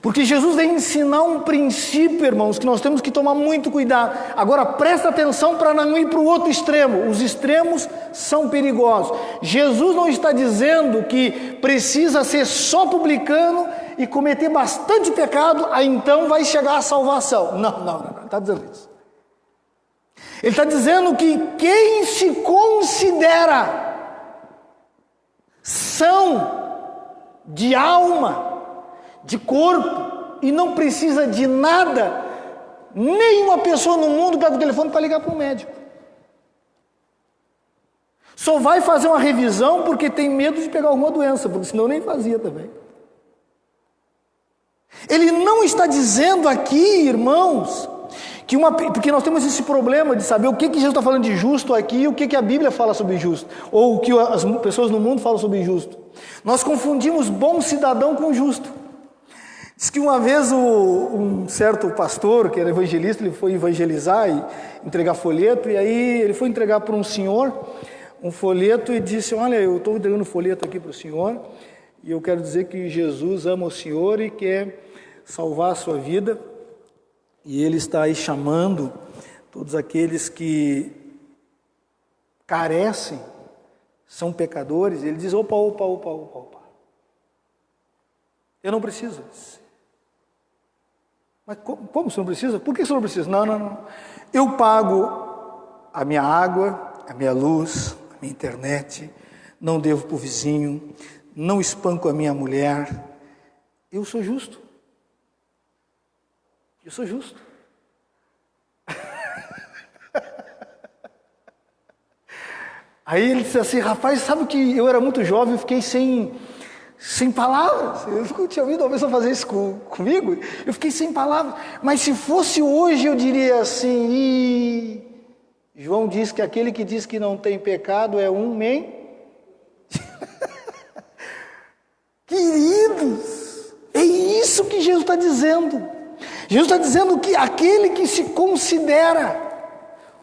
Porque Jesus vem ensinar um princípio, irmãos, que nós temos que tomar muito cuidado. Agora presta atenção para não ir para o outro extremo. Os extremos são perigosos. Jesus não está dizendo que precisa ser só publicano e cometer bastante pecado, aí então vai chegar a salvação. Não está dizendo isso. Ele está dizendo que quem se considera são de alma, de corpo, e não precisa de nada, nenhuma pessoa no mundo pega o telefone para ligar para um médico. Só vai fazer uma revisão porque tem medo de pegar alguma doença, porque senão nem fazia também. Ele não está dizendo aqui, irmãos, porque nós temos esse problema de saber o que Jesus está falando de justo aqui e o que a Bíblia fala sobre justo, ou o que as pessoas no mundo falam sobre justo. Nós confundimos bom cidadão com justo. Diz que uma vez um certo pastor, que era evangelista, ele foi evangelizar e entregar folheto, e aí ele foi entregar para um senhor um folheto e disse: olha, eu estou entregando um folheto aqui para o senhor, e eu quero dizer que Jesus ama o senhor e quer salvar a sua vida, e ele está aí chamando todos aqueles que carecem, são pecadores. Ele diz: opa, eu não preciso. Mas como você não precisa? Por que você não precisa? Não. Eu pago a minha água, a minha luz, a minha internet, não devo para o vizinho, não espanco a minha mulher. Eu sou justo. Eu sou justo. Aí ele disse assim: rapaz, sabe que eu era muito jovem, eu fiquei sem palavras. Eu tinha ouvido uma pessoa fazer isso comigo, eu fiquei sem palavras. Mas se fosse hoje, eu diria assim: João diz que aquele que diz que não tem pecado é um Queridos, é isso que Jesus está dizendo. Jesus está dizendo que aquele que se considera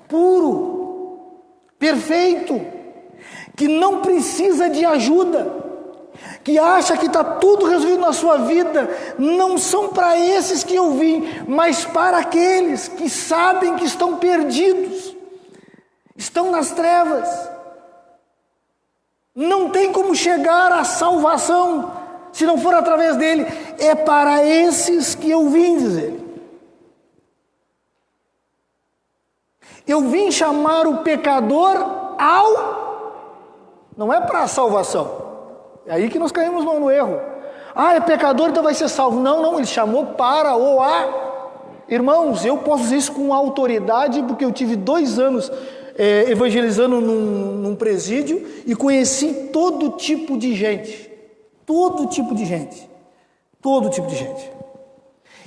puro, perfeito, que não precisa de ajuda, que acha que está tudo resolvido na sua vida, não são para esses que eu vim, mas para aqueles que sabem que estão perdidos, estão nas trevas, não tem como chegar à salvação se não for através dele. É para esses que eu vim, diz ele. Eu vim chamar o pecador não é para a salvação. É aí que nós caímos no erro. É pecador, então vai ser salvo. Não, ele chamou para Irmãos, eu posso dizer isso com autoridade, porque eu tive 2 anos evangelizando num presídio e conheci todo tipo de gente.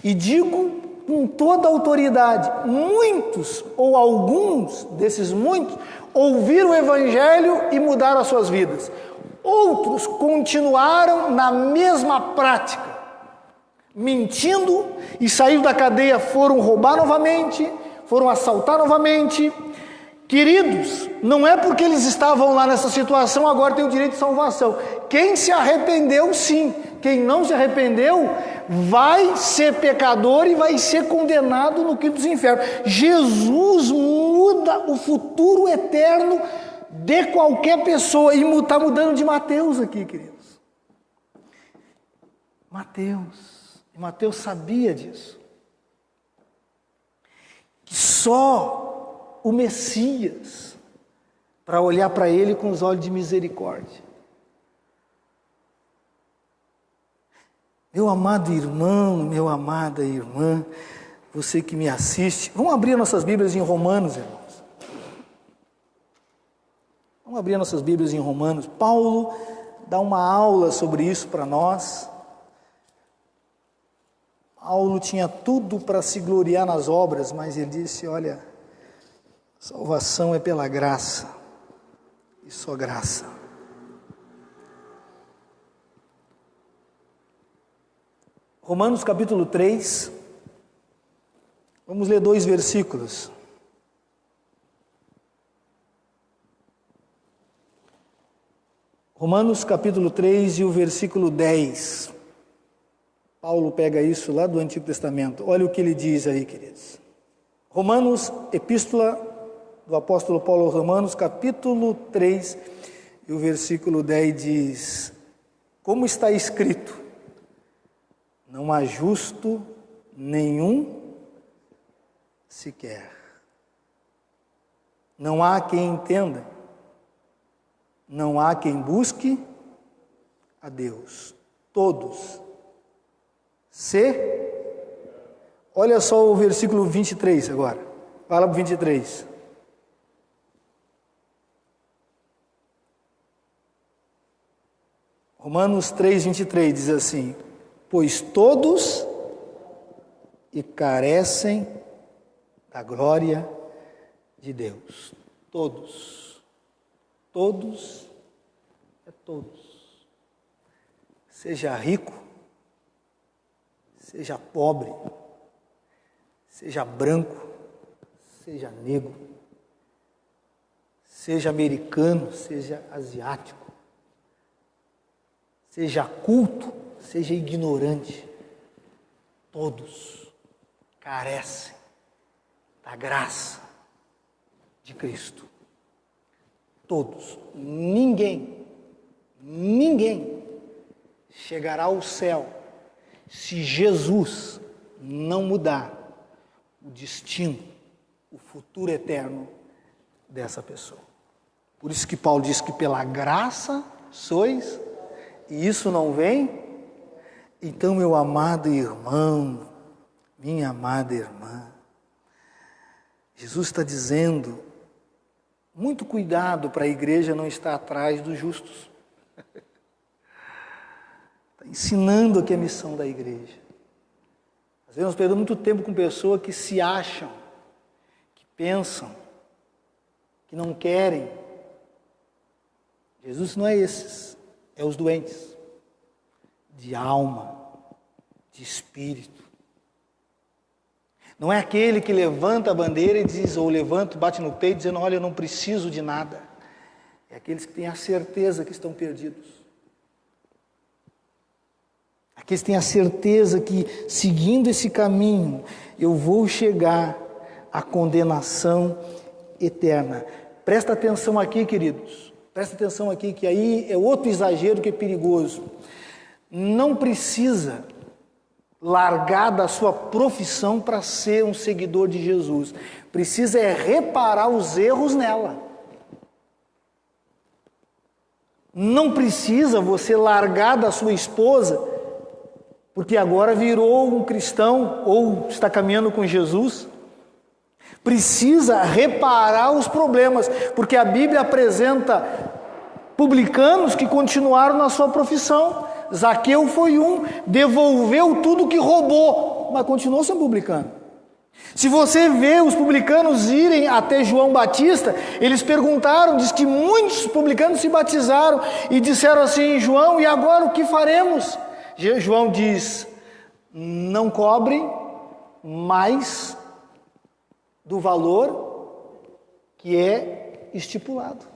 E digo com toda autoridade, muitos ou alguns desses muitos ouviram o evangelho e mudaram as suas vidas. Outros continuaram na mesma prática, mentindo, e saíram da cadeia, foram roubar novamente, foram assaltar novamente. Queridos, não é porque eles estavam lá nessa situação, agora tem o direito de salvação. Quem se arrependeu, sim. Quem não se arrependeu, vai ser pecador e vai ser condenado no quinto dos infernos. Jesus muda o futuro eterno de qualquer pessoa, e está mudando de Mateus aqui, queridos. Mateus sabia disso. Que só o Messias, para olhar para ele com os olhos de misericórdia. Meu amado irmão, minha amada irmã, você que me assiste, vamos abrir nossas Bíblias em Romanos, irmãos. Vamos abrir nossas Bíblias em Romanos. Paulo dá uma aula sobre isso para nós. Paulo tinha tudo para se gloriar nas obras, mas ele disse: olha, salvação é pela graça. e só graça. Romanos capítulo 3, vamos ler 2 versículos. Romanos capítulo 3 e o versículo 10. Paulo pega isso lá do Antigo Testamento. Olha o que ele diz aí, queridos. Romanos, epístola do apóstolo Paulo aos Romanos, capítulo 3 e o versículo 10 diz: como está escrito, não há justo nenhum sequer. Não há quem entenda. Não há quem busque a Deus. Todos Olha só o versículo 23 agora. Fala para o 23. Romanos 3, 23 diz assim: pois todos e carecem da glória de Deus. Todos. Todos é todos. Seja rico, seja pobre, seja branco, seja negro, seja americano, seja asiático, seja culto, seja ignorante, todos carecem da graça de Cristo. Todos, ninguém chegará ao céu se Jesus não mudar o destino, o futuro eterno dessa pessoa. Por isso que Paulo diz que pela graça sois, e isso não vem. Então, meu amado irmão, minha amada irmã, Jesus está dizendo: muito cuidado para a igreja não estar atrás dos justos. Está ensinando aqui a missão da igreja. Às vezes nós perdemos muito tempo com pessoas que se acham, que pensam, que não querem. Jesus não é esses, é os doentes, de alma, de espírito. Não é aquele que levanta a bandeira e diz, ou levanta, bate no peito dizendo, olha, eu não preciso de nada. É aqueles que têm a certeza que estão perdidos. Aqueles que têm a certeza que, seguindo esse caminho, eu vou chegar à condenação eterna. Presta atenção aqui, queridos. Presta atenção aqui, que aí é outro exagero que é perigoso. Não precisa largar da sua profissão para ser um seguidor de Jesus. Precisa é reparar os erros nela. Não precisa você largar da sua esposa, porque agora virou um cristão ou está caminhando com Jesus. Precisa reparar os problemas, porque a Bíblia apresenta publicanos que continuaram na sua profissão. Zaqueu foi um, devolveu tudo que roubou, mas continuou sendo publicano. Se você vê os publicanos irem até João Batista, eles perguntaram, diz que muitos publicanos se batizaram e disseram assim, João, e agora o que faremos? João diz, não cobre mais do valor que é estipulado.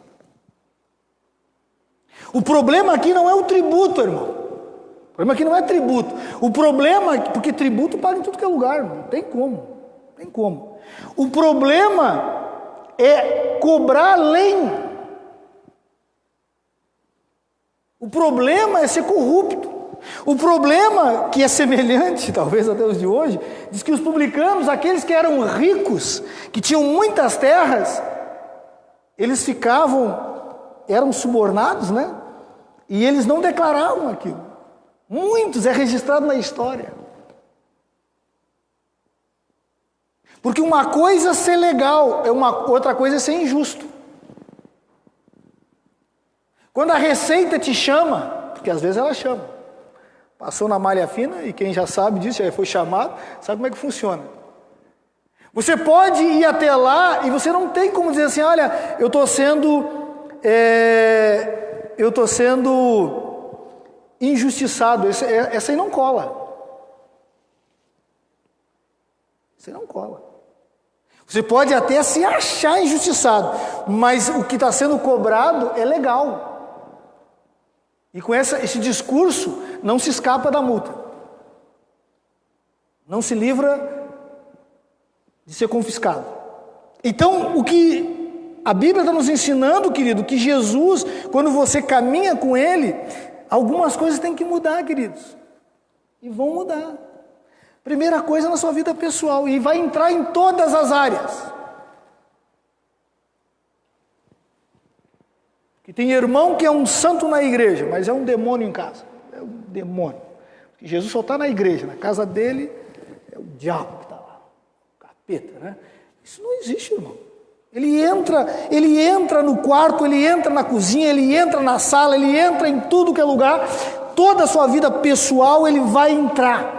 O problema aqui não é o tributo, irmão. O problema aqui não é tributo. O problema é porque tributo paga em tudo que é lugar, não tem como. Não tem como. O problema é cobrar além. O problema é ser corrupto. O problema, que é semelhante, talvez até os de hoje, diz que os publicanos, aqueles que eram ricos, que tinham muitas terras, eles eram subornados, né? E eles não declaravam aquilo. Muitos é registrado na história. Porque uma coisa é ser legal, outra coisa é ser injusto. Quando a Receita te chama, porque às vezes ela chama, passou na malha fina, e quem já sabe disso, já foi chamado, sabe como é que funciona. Você pode ir até lá e você não tem como dizer assim, olha, eu estou sendo eu estou sendo injustiçado. Essa aí não cola. Você não cola. Você pode até se achar injustiçado, mas o que está sendo cobrado é legal. E com esse discurso, não se escapa da multa. Não se livra de ser confiscado. Então, o que a Bíblia está nos ensinando, querido, que Jesus, quando você caminha com Ele, algumas coisas têm que mudar, queridos. E vão mudar. Primeira coisa na sua vida pessoal, e vai entrar em todas as áreas. Que tem irmão que é um santo na igreja, mas é um demônio em casa. É um demônio. Porque Jesus só está na igreja, na casa dele é o diabo que está lá. O capeta, né? Isso não existe, irmão. Ele entra no quarto, ele entra na cozinha, ele entra na sala, ele entra em tudo que é lugar. Toda a sua vida pessoal ele vai entrar.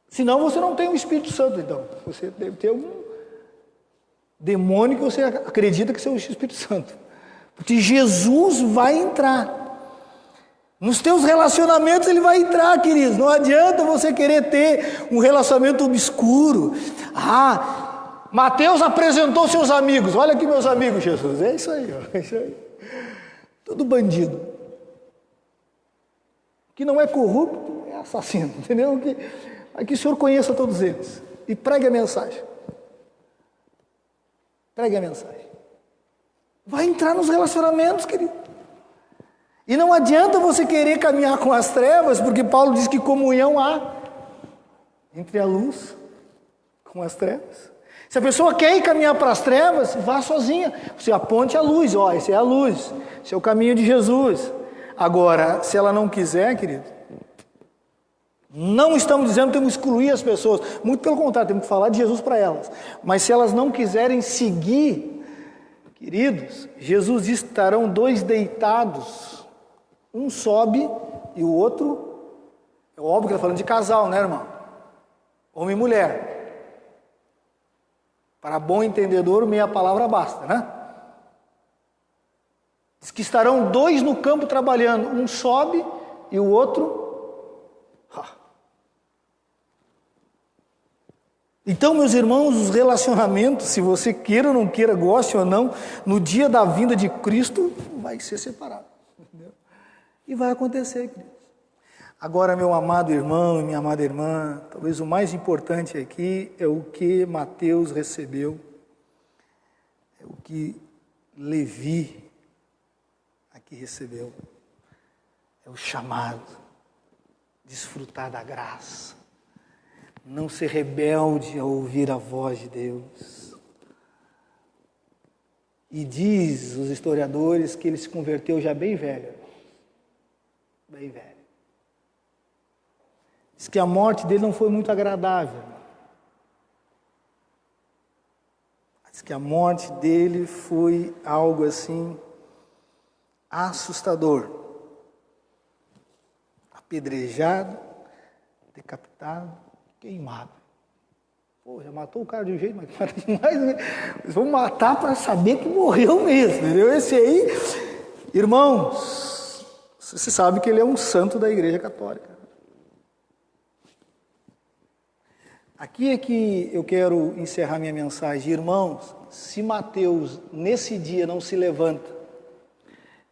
Senão você não tem o Espírito Santo, então. Você deve ter algum demônio que você acredita que é o Espírito Santo. Porque Jesus vai entrar. Nos teus relacionamentos ele vai entrar, queridos. Não adianta você querer ter um relacionamento obscuro. Mateus apresentou seus amigos. Olha aqui meus amigos, Jesus. É isso aí, ó. É isso aí. Tudo bandido. Que não é corrupto, é assassino. Entendeu? Que o Senhor conheça todos eles e pregue a mensagem. Pregue a mensagem. Vai entrar nos relacionamentos, querido. E não adianta você querer caminhar com as trevas, porque Paulo diz que comunhão há entre a luz com as trevas. Se a pessoa quer ir caminhar para as trevas, vá sozinha. Você aponte a luz, essa é a luz, esse é o caminho de Jesus. Agora, se ela não quiser, querido, não estamos dizendo que temos que excluir as pessoas, muito pelo contrário, temos que falar de Jesus para elas. Mas se elas não quiserem seguir, queridos, Jesus diz que estarão dois deitados, um sobe e o outro, é óbvio que ele está falando de casal, né, irmão? Homem e mulher. Para bom entendedor, meia palavra basta, né? Diz que estarão dois no campo trabalhando, um sobe e o outro... Então, meus irmãos, os relacionamentos, se você queira ou não queira, goste ou não, no dia da vinda de Cristo, vai ser separado. Entendeu? E vai acontecer, queridos. Agora, meu amado irmão e minha amada irmã, talvez o mais importante aqui é o que Mateus recebeu, é o que Levi aqui recebeu, é o chamado, desfrutar da graça. Não ser rebelde ao ouvir a voz de Deus. E diz os historiadores que ele se converteu já bem velho. Bem velho. Diz que a morte dele não foi muito agradável. Diz que a morte dele foi algo assim assustador. Apedrejado, decapitado, queimado. Pô, já matou o cara de um jeito, mas mata demais, né? Eles vão matar para saber que morreu mesmo, entendeu? Esse aí, irmãos, você sabe que ele é um santo da Igreja Católica. Aqui é que eu quero encerrar minha mensagem. Irmãos, se Mateus nesse dia não se levanta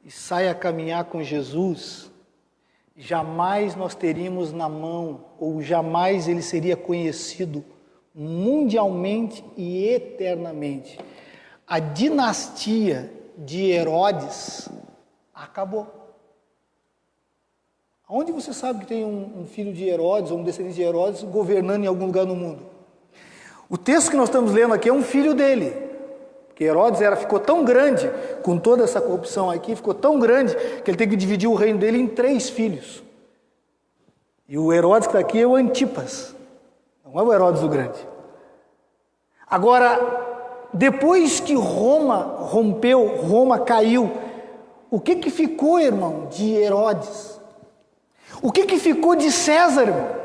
e sai a caminhar com Jesus, jamais nós teríamos na mão, ou jamais ele seria conhecido mundialmente e eternamente. A dinastia de Herodes acabou. Onde você sabe que tem um filho de Herodes, ou um descendente de Herodes, governando em algum lugar no mundo? O texto que nós estamos lendo aqui é um filho dele. Porque Herodes ficou tão grande, com toda essa corrupção aqui, ficou tão grande, que ele tem que dividir o reino dele em 3 filhos. E o Herodes que está aqui é o Antipas, não é o Herodes o Grande. Agora, depois que Roma rompeu, Roma caiu, o que ficou, irmão, de Herodes? O que ficou de César, irmão?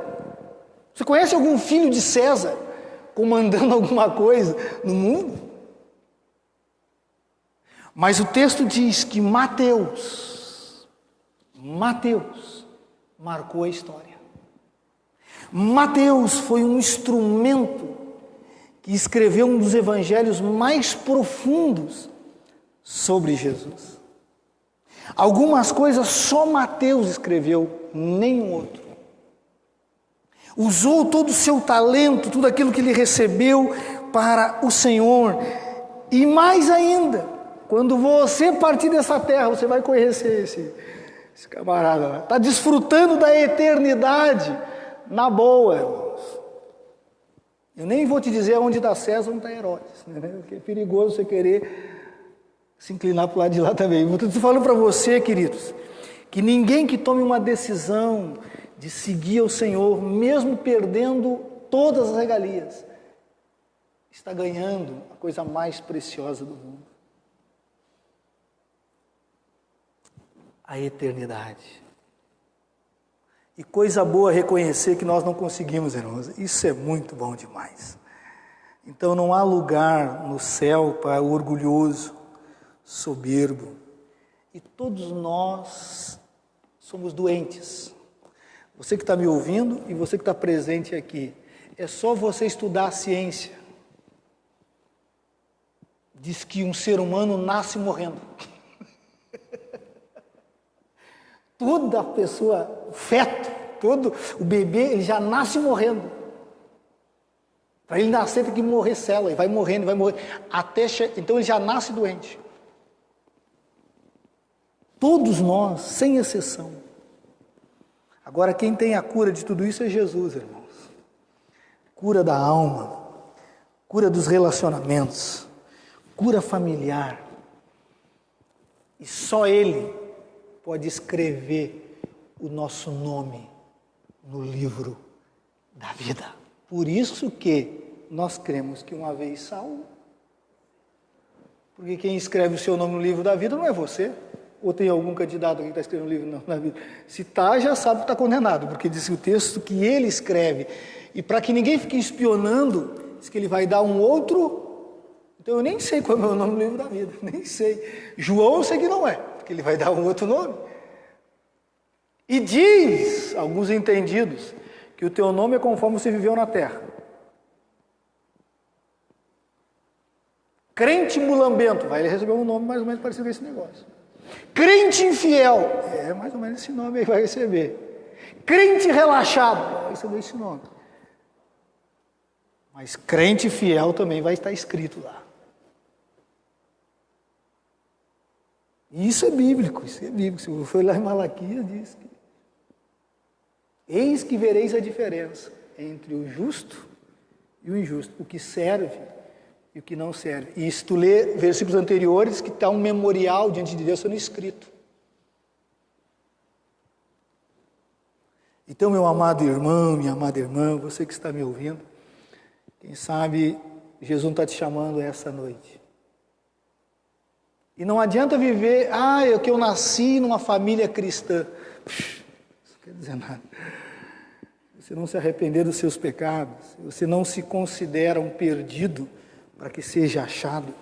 Você conhece algum filho de César comandando alguma coisa no mundo? Mas o texto diz que Mateus marcou a história. Mateus foi um instrumento que escreveu um dos evangelhos mais profundos sobre Jesus. Algumas coisas só Mateus escreveu, nenhum outro. Usou todo o seu talento, tudo aquilo que ele recebeu para o Senhor. E mais ainda, quando você partir dessa terra, você vai conhecer esse camarada lá. Está desfrutando da eternidade na boa, irmãos. Eu nem vou te dizer onde está César, onde está Herodes, né? Porque é perigoso você querer se inclinar para o lado de lá também. Estou falando para você, queridos, que ninguém que tome uma decisão de seguir o Senhor, mesmo perdendo todas as regalias, está ganhando a coisa mais preciosa do mundo. A eternidade. E coisa boa reconhecer que nós não conseguimos, irmãos. Isso é muito bom demais. Então não há lugar no céu para o orgulhoso, soberbo. E todos nós somos doentes. Você que está me ouvindo e você que está presente aqui, é só você estudar a ciência. Diz que um ser humano nasce morrendo. Toda pessoa, o feto, todo o bebê, ele já nasce morrendo. Para ele nascer tem que morrer célula, e vai morrendo, então ele já nasce doente. Todos nós, sem exceção. Agora quem tem a cura de tudo isso é Jesus, irmãos. Cura da alma, cura dos relacionamentos, cura familiar. E só Ele pode escrever o nosso nome no livro da vida. Por isso que nós cremos que uma vez salvo, porque quem escreve o seu nome no livro da vida não é você. Ou tem algum candidato aqui que está escrevendo o livro da vida? Se está, já sabe que está condenado, porque diz o texto que ele escreve. E para que ninguém fique espionando, diz que ele vai dar um outro. Então eu nem sei qual é o meu nome no livro da vida, nem sei. João eu sei que não é, porque ele vai dar um outro nome. E diz, alguns entendidos, que o teu nome é conforme você viveu na terra. Crente mulambento, vai ele receber um nome mais ou menos parecido com esse negócio. Crente infiel, é mais ou menos esse nome aí vai receber. Crente relaxado, vai receber esse nome. Mas crente fiel também vai estar escrito lá. E isso é bíblico, isso é bíblico. Se for lá em Malaquias, diz que eis que vereis a diferença entre o justo e o injusto, o que serve e o que não serve. E se tu lê versículos anteriores, que está um memorial diante de Deus sendo escrito. Então, meu amado irmão, minha amada irmã, você que está me ouvindo, quem sabe Jesus não está te chamando essa noite. E não adianta viver, que eu nasci numa família cristã. Isso não quer dizer nada. Você não se arrepender dos seus pecados, você não se considera um perdido para que seja achado.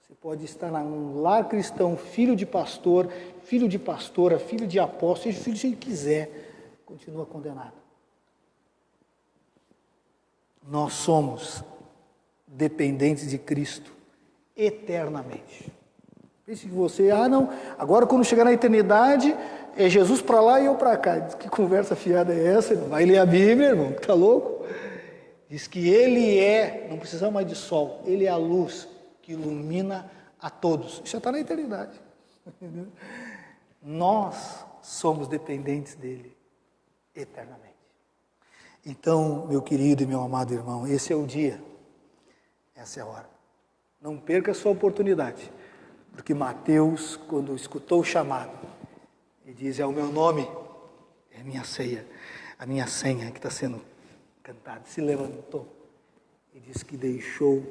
Você pode estar num lar cristão, filho de pastor, filho de pastora, filho de apóstolo, seja filho se ele quiser, continua condenado. Nós somos dependentes de Cristo eternamente. Pense que você, agora quando chegar na eternidade, é Jesus para lá e eu para cá. Diz, que conversa fiada é essa, irmão? Vai ler a Bíblia, irmão, tá louco? Diz que Ele não precisamos mais de sol, Ele é a luz que ilumina a todos. Isso já está na eternidade. Entendeu? Nós somos dependentes dEle eternamente. Então, meu querido e meu amado irmão, esse é o dia, essa é a hora. Não perca a sua oportunidade, porque Mateus, quando escutou o chamado, ele diz, é o meu nome, é a minha ceia, a minha senha que está sendo cantada. Se levantou e disse que deixou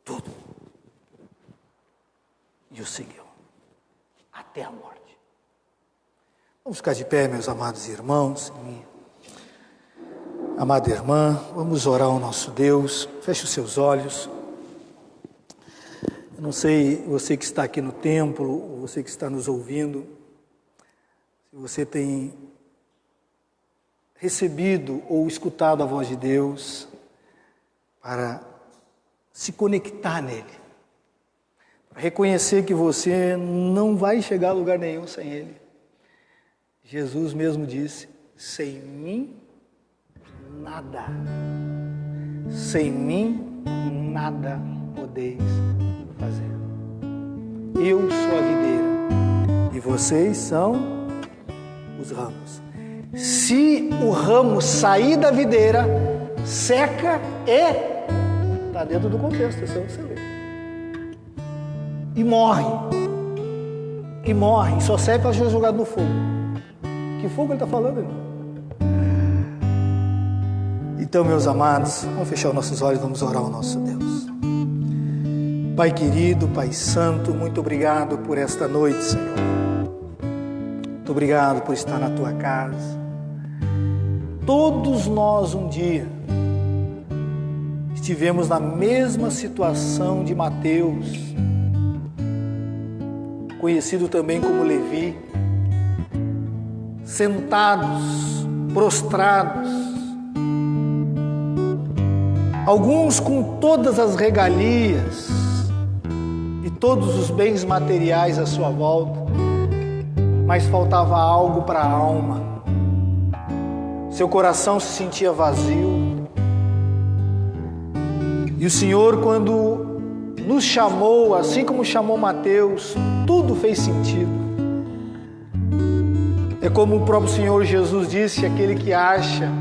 tudo e o seguiu até a morte. Vamos ficar de pé, meus amados irmãos, minha amada irmã, vamos orar ao nosso Deus. Feche os seus olhos. Eu não sei, você que está aqui no templo, ou você que está nos ouvindo, se você tem recebido ou escutado a voz de Deus para se conectar nele, para reconhecer que você não vai chegar a lugar nenhum sem ele. Jesus mesmo disse: sem mim, nada. Sem mim, nada podeis fazer. Eu sou a videira e vocês são os ramos. Se o ramo sair da videira, seca e está dentro do contexto, isso você vê. E morre. E morre. Só serve para ser jogado no fogo. Que fogo ele está falando, irmão? Então, meus amados, vamos fechar os nossos olhos e vamos orar ao nosso Deus. Pai querido, Pai santo, muito obrigado por esta noite, Senhor. Muito obrigado por estar na Tua casa. Todos nós um dia estivemos na mesma situação de Mateus, conhecido também como Levi, sentados, prostrados, alguns com todas as regalias e todos os bens materiais à sua volta, mas faltava algo para a alma. Seu coração se sentia vazio. E o Senhor, quando nos chamou, assim como chamou Mateus, tudo fez sentido. É como o próprio Senhor Jesus disse: aquele que acha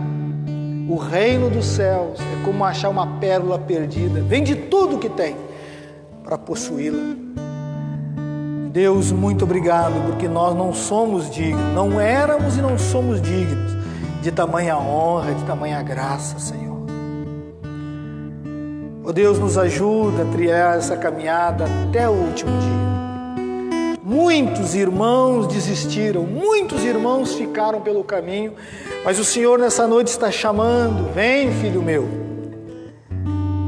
o reino dos céus é como achar uma pérola perdida. Vende tudo que tem para possuí-la. Deus, muito obrigado, porque nós não somos dignos, não éramos e não somos dignos de tamanha honra, de tamanha graça, Senhor. Ó Deus, nos ajuda a trilhar essa caminhada até o último dia. Muitos irmãos desistiram, muitos irmãos ficaram pelo caminho, mas o Senhor nessa noite está chamando: vem, filho meu,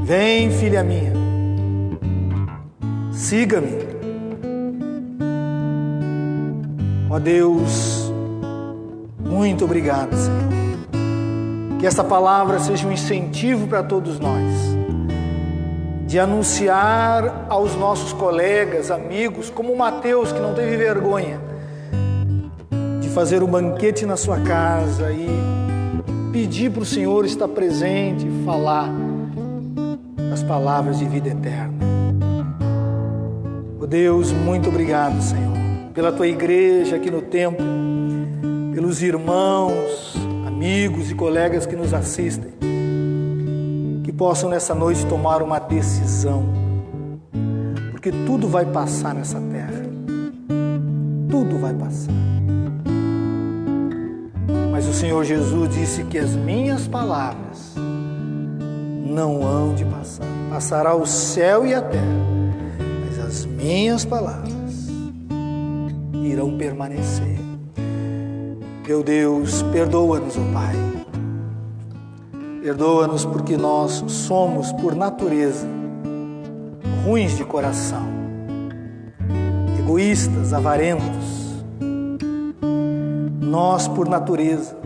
vem, filha minha, siga-me. Ó Deus, muito obrigado, Senhor. Que essa palavra seja um incentivo para todos nós, de anunciar aos nossos colegas, amigos, como Mateus, que não teve vergonha de fazer um banquete na sua casa e pedir para o Senhor estar presente e falar as palavras de vida eterna. Ó Deus, muito obrigado, Senhor, pela Tua igreja aqui no templo, pelos irmãos, amigos e colegas que nos assistem, que possam nessa noite tomar uma decisão, porque tudo vai passar nessa terra, tudo vai passar. Mas o Senhor Jesus disse que as minhas palavras não hão de passar. Passará o céu e a terra, mas as minhas palavras irão permanecer. Meu Deus, perdoa-nos, ó Pai. Perdoa-nos porque nós somos, por natureza, ruins de coração, egoístas, avarentos. Nós, por natureza,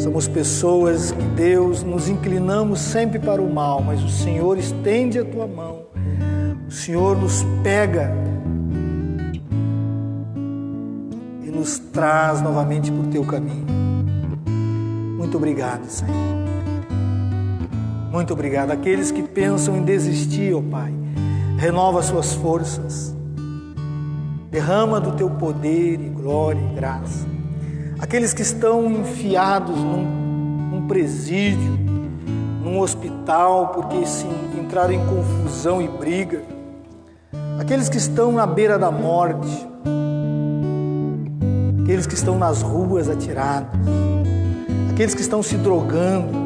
somos pessoas que, Deus, nos inclinamos sempre para o mal, mas o Senhor estende a Tua mão, o Senhor nos pega e nos traz novamente para o Teu caminho. Muito obrigado, Senhor. Muito obrigado. Aqueles que pensam em desistir, ó Pai, renova suas forças. Derrama do Teu poder e glória e graça. Aqueles que estão enfiados num presídio, num hospital, porque se entraram em confusão e briga. Aqueles que estão na beira da morte. Aqueles que estão nas ruas atirados. Aqueles que estão se drogando,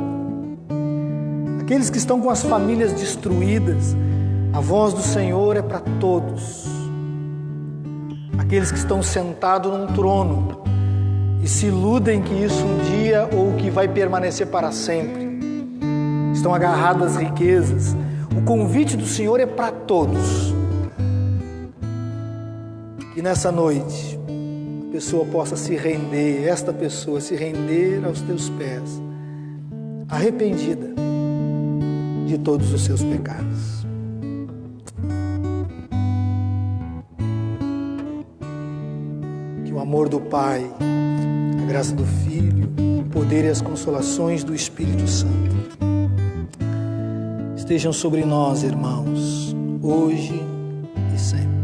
aqueles que estão com as famílias destruídas, a voz do Senhor é para todos. Aqueles que estão sentados num trono e se iludem que isso um dia ou que vai permanecer para sempre, estão agarrados às riquezas. O convite do Senhor é para todos. Que nessa noite a pessoa possa se render, esta pessoa se render aos teus pés, arrependida de todos os seus pecados. Que o amor do Pai, a graça do Filho, o poder e as consolações do Espírito Santo estejam sobre nós, irmãos, hoje e sempre.